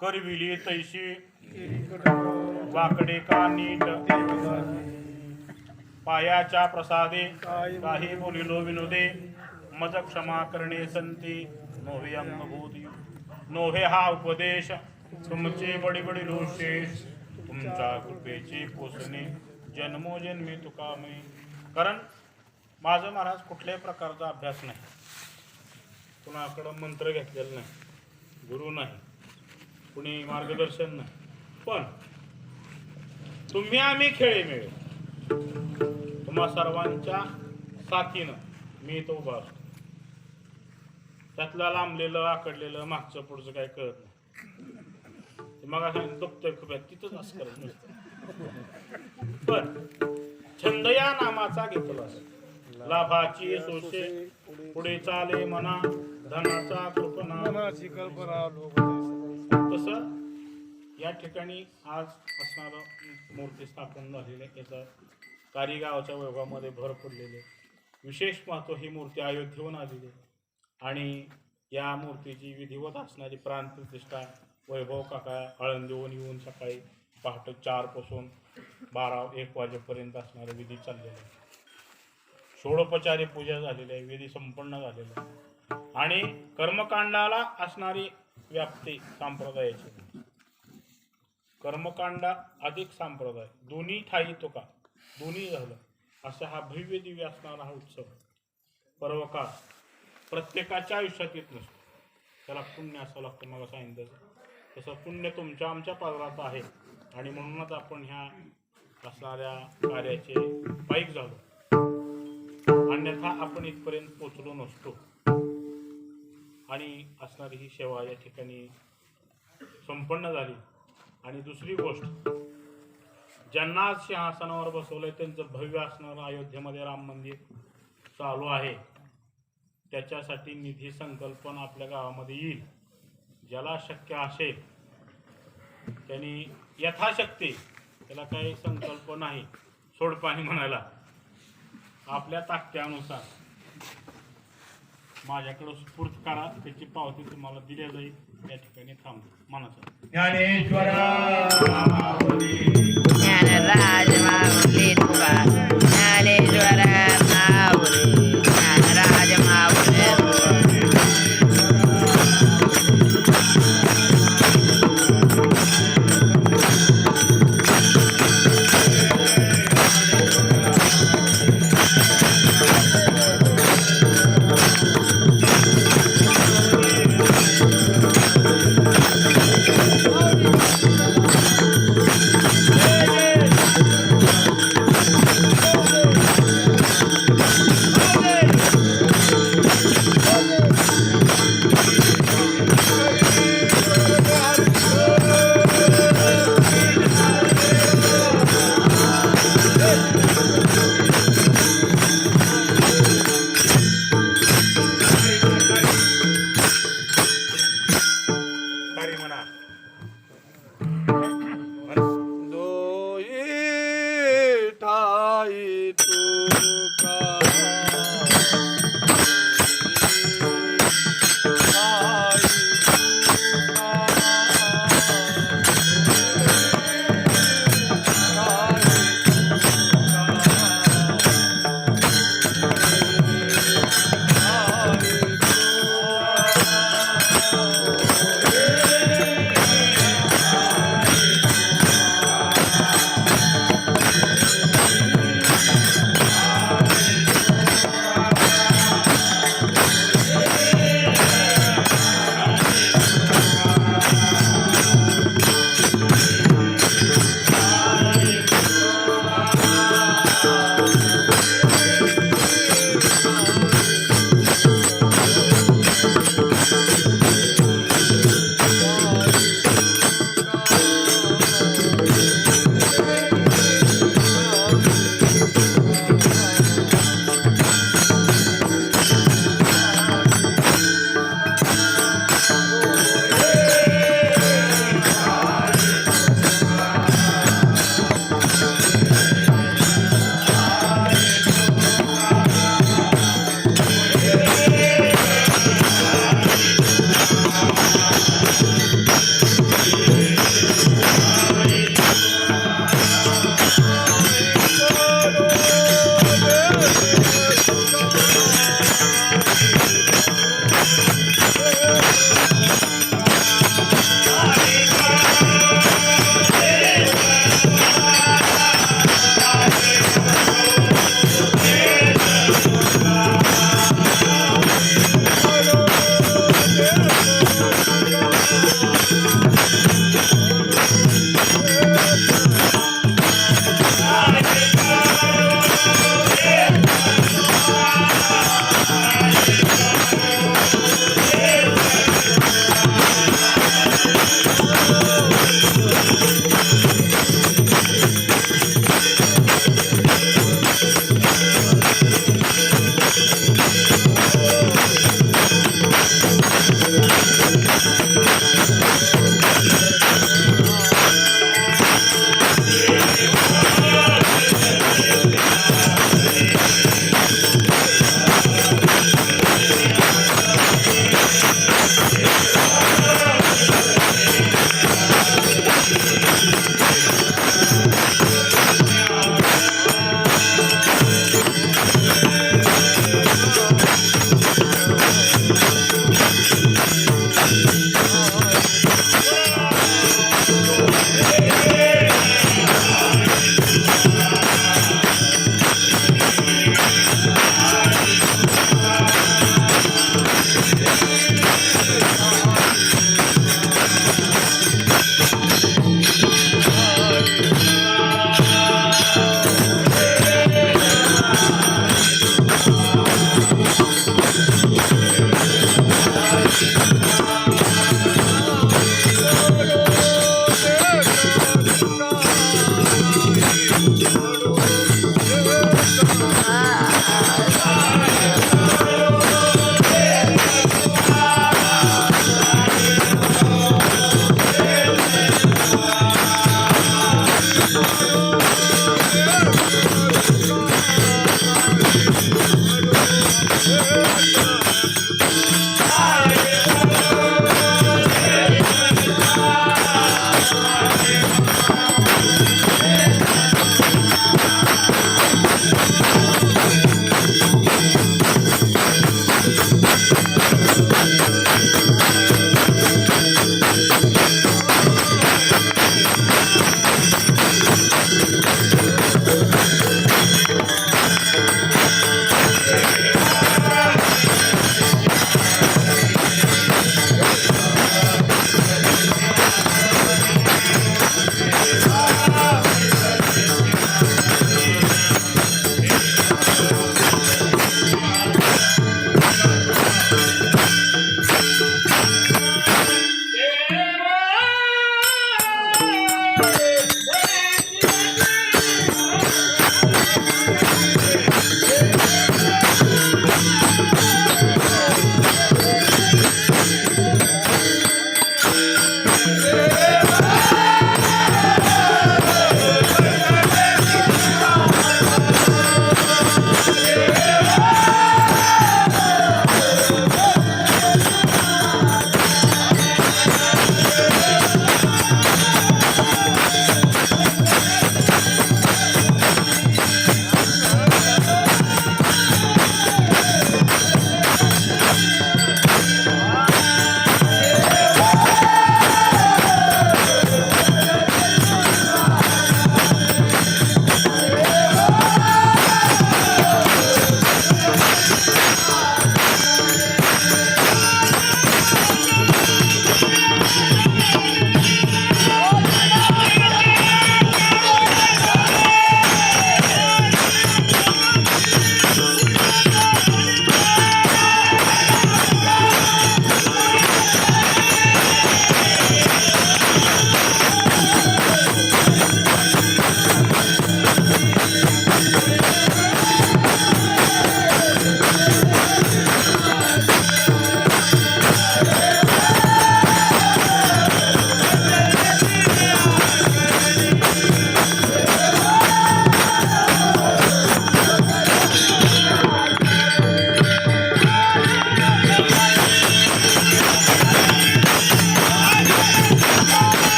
करविली तैशी वाकडे का नीट पायाच्या प्रसादे काही बोलिलो विनोदे मज क्षमा करणे संती नोहे अंगभूती नोहे हा उपदेश तुमचे बडी बडी दोषेश तुमच्या कृपेची पोसणे जन्मोजन्मी तुकामय. कारण माझं महाराज कुठल्याही प्रकारचा अभ्यास नाही, कुणाकडं मंत्र घेतलेला नाही, गुरु नाही, कुणी मार्गदर्शन नाही. पण तुम्ही आम्ही खेळे मिळे तुम्हा सर्वांच्या साथीनं मी तो उभा असतो. त्यातला लांबलेलं आकडलेलं मागचं पुढचं काय कळत नाही. मग असं दुखतोय खूप तिथंच असं करत नसतं. पण छंद या नामाचा घेतला लाभाची सोशे पुढे चाले मना धनाचा कल्पना. तसं या ठिकाणी आज असणारं मूर्ती स्थापन झालेलं आहे. याचा कारीगावच्या वैभवामध्ये भर पडलेले. विशेष महत्त्व ही मूर्ती अयोध्येहून आलेली आहे आणि या मूर्तीची विधिवत असणारी प्राणप्रतिष्ठा वैभव काका आळंदीहून येऊन सकाळी पहाटे 4 पासून 12-1 वाजेपर्यंत असणारे विधी चाललेले आहे. षोडोपचारी पूजा झालेली आहे, विधी संपन्न झालेला आहे आणि कर्मकांडाला असणारी व्याप्ती संप्रदायाची. कर्मकांड अधिक संप्रदाय दोन्ही ठाई तुका दोन्ही झालं असा हा भव्य दिव्य असणारा हा उत्सव. पर्वकाळ प्रत्येकाच्या आयुष्यात येत नसतो, त्याला पुण्य असं लागतं. मला सांगितलं तसं पुण्य तुमच्या आमच्या पादरात आहे आणि म्हणूनच आपण ह्या असणाऱ्या कार्याचे पाईक झालो. अन्यथा आपण इथपर्यंत पोचलो नसतो. आणि असणारी ही सेवा या ठिकाणी संपन्न झाली. आणि दुसरी गोष्ट, ज्यांना सिंहासनावर बसवलंय त्यांचं भव्य असणारं अयोध्येमध्ये राम मंदिर चालू आहे. त्याच्यासाठी निधी संकल्पन आपल्या गावामध्ये येईल. ज्याला शक्य असेल त्यांनी यथाशक्ती, त्याला काही संकल्प नाही सोडपाणी म्हणायला, आपल्या ताकदीनुसार माझ्याकडे स्फूर्त करा. त्याची पावती तुम्हाला दिल्या जाईल. या ठिकाणी थांबतो मनाचा ज्ञानराज माऊली तुका ज्ञानेश्वर माऊली ज्ञानराज माऊली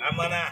आम्हाला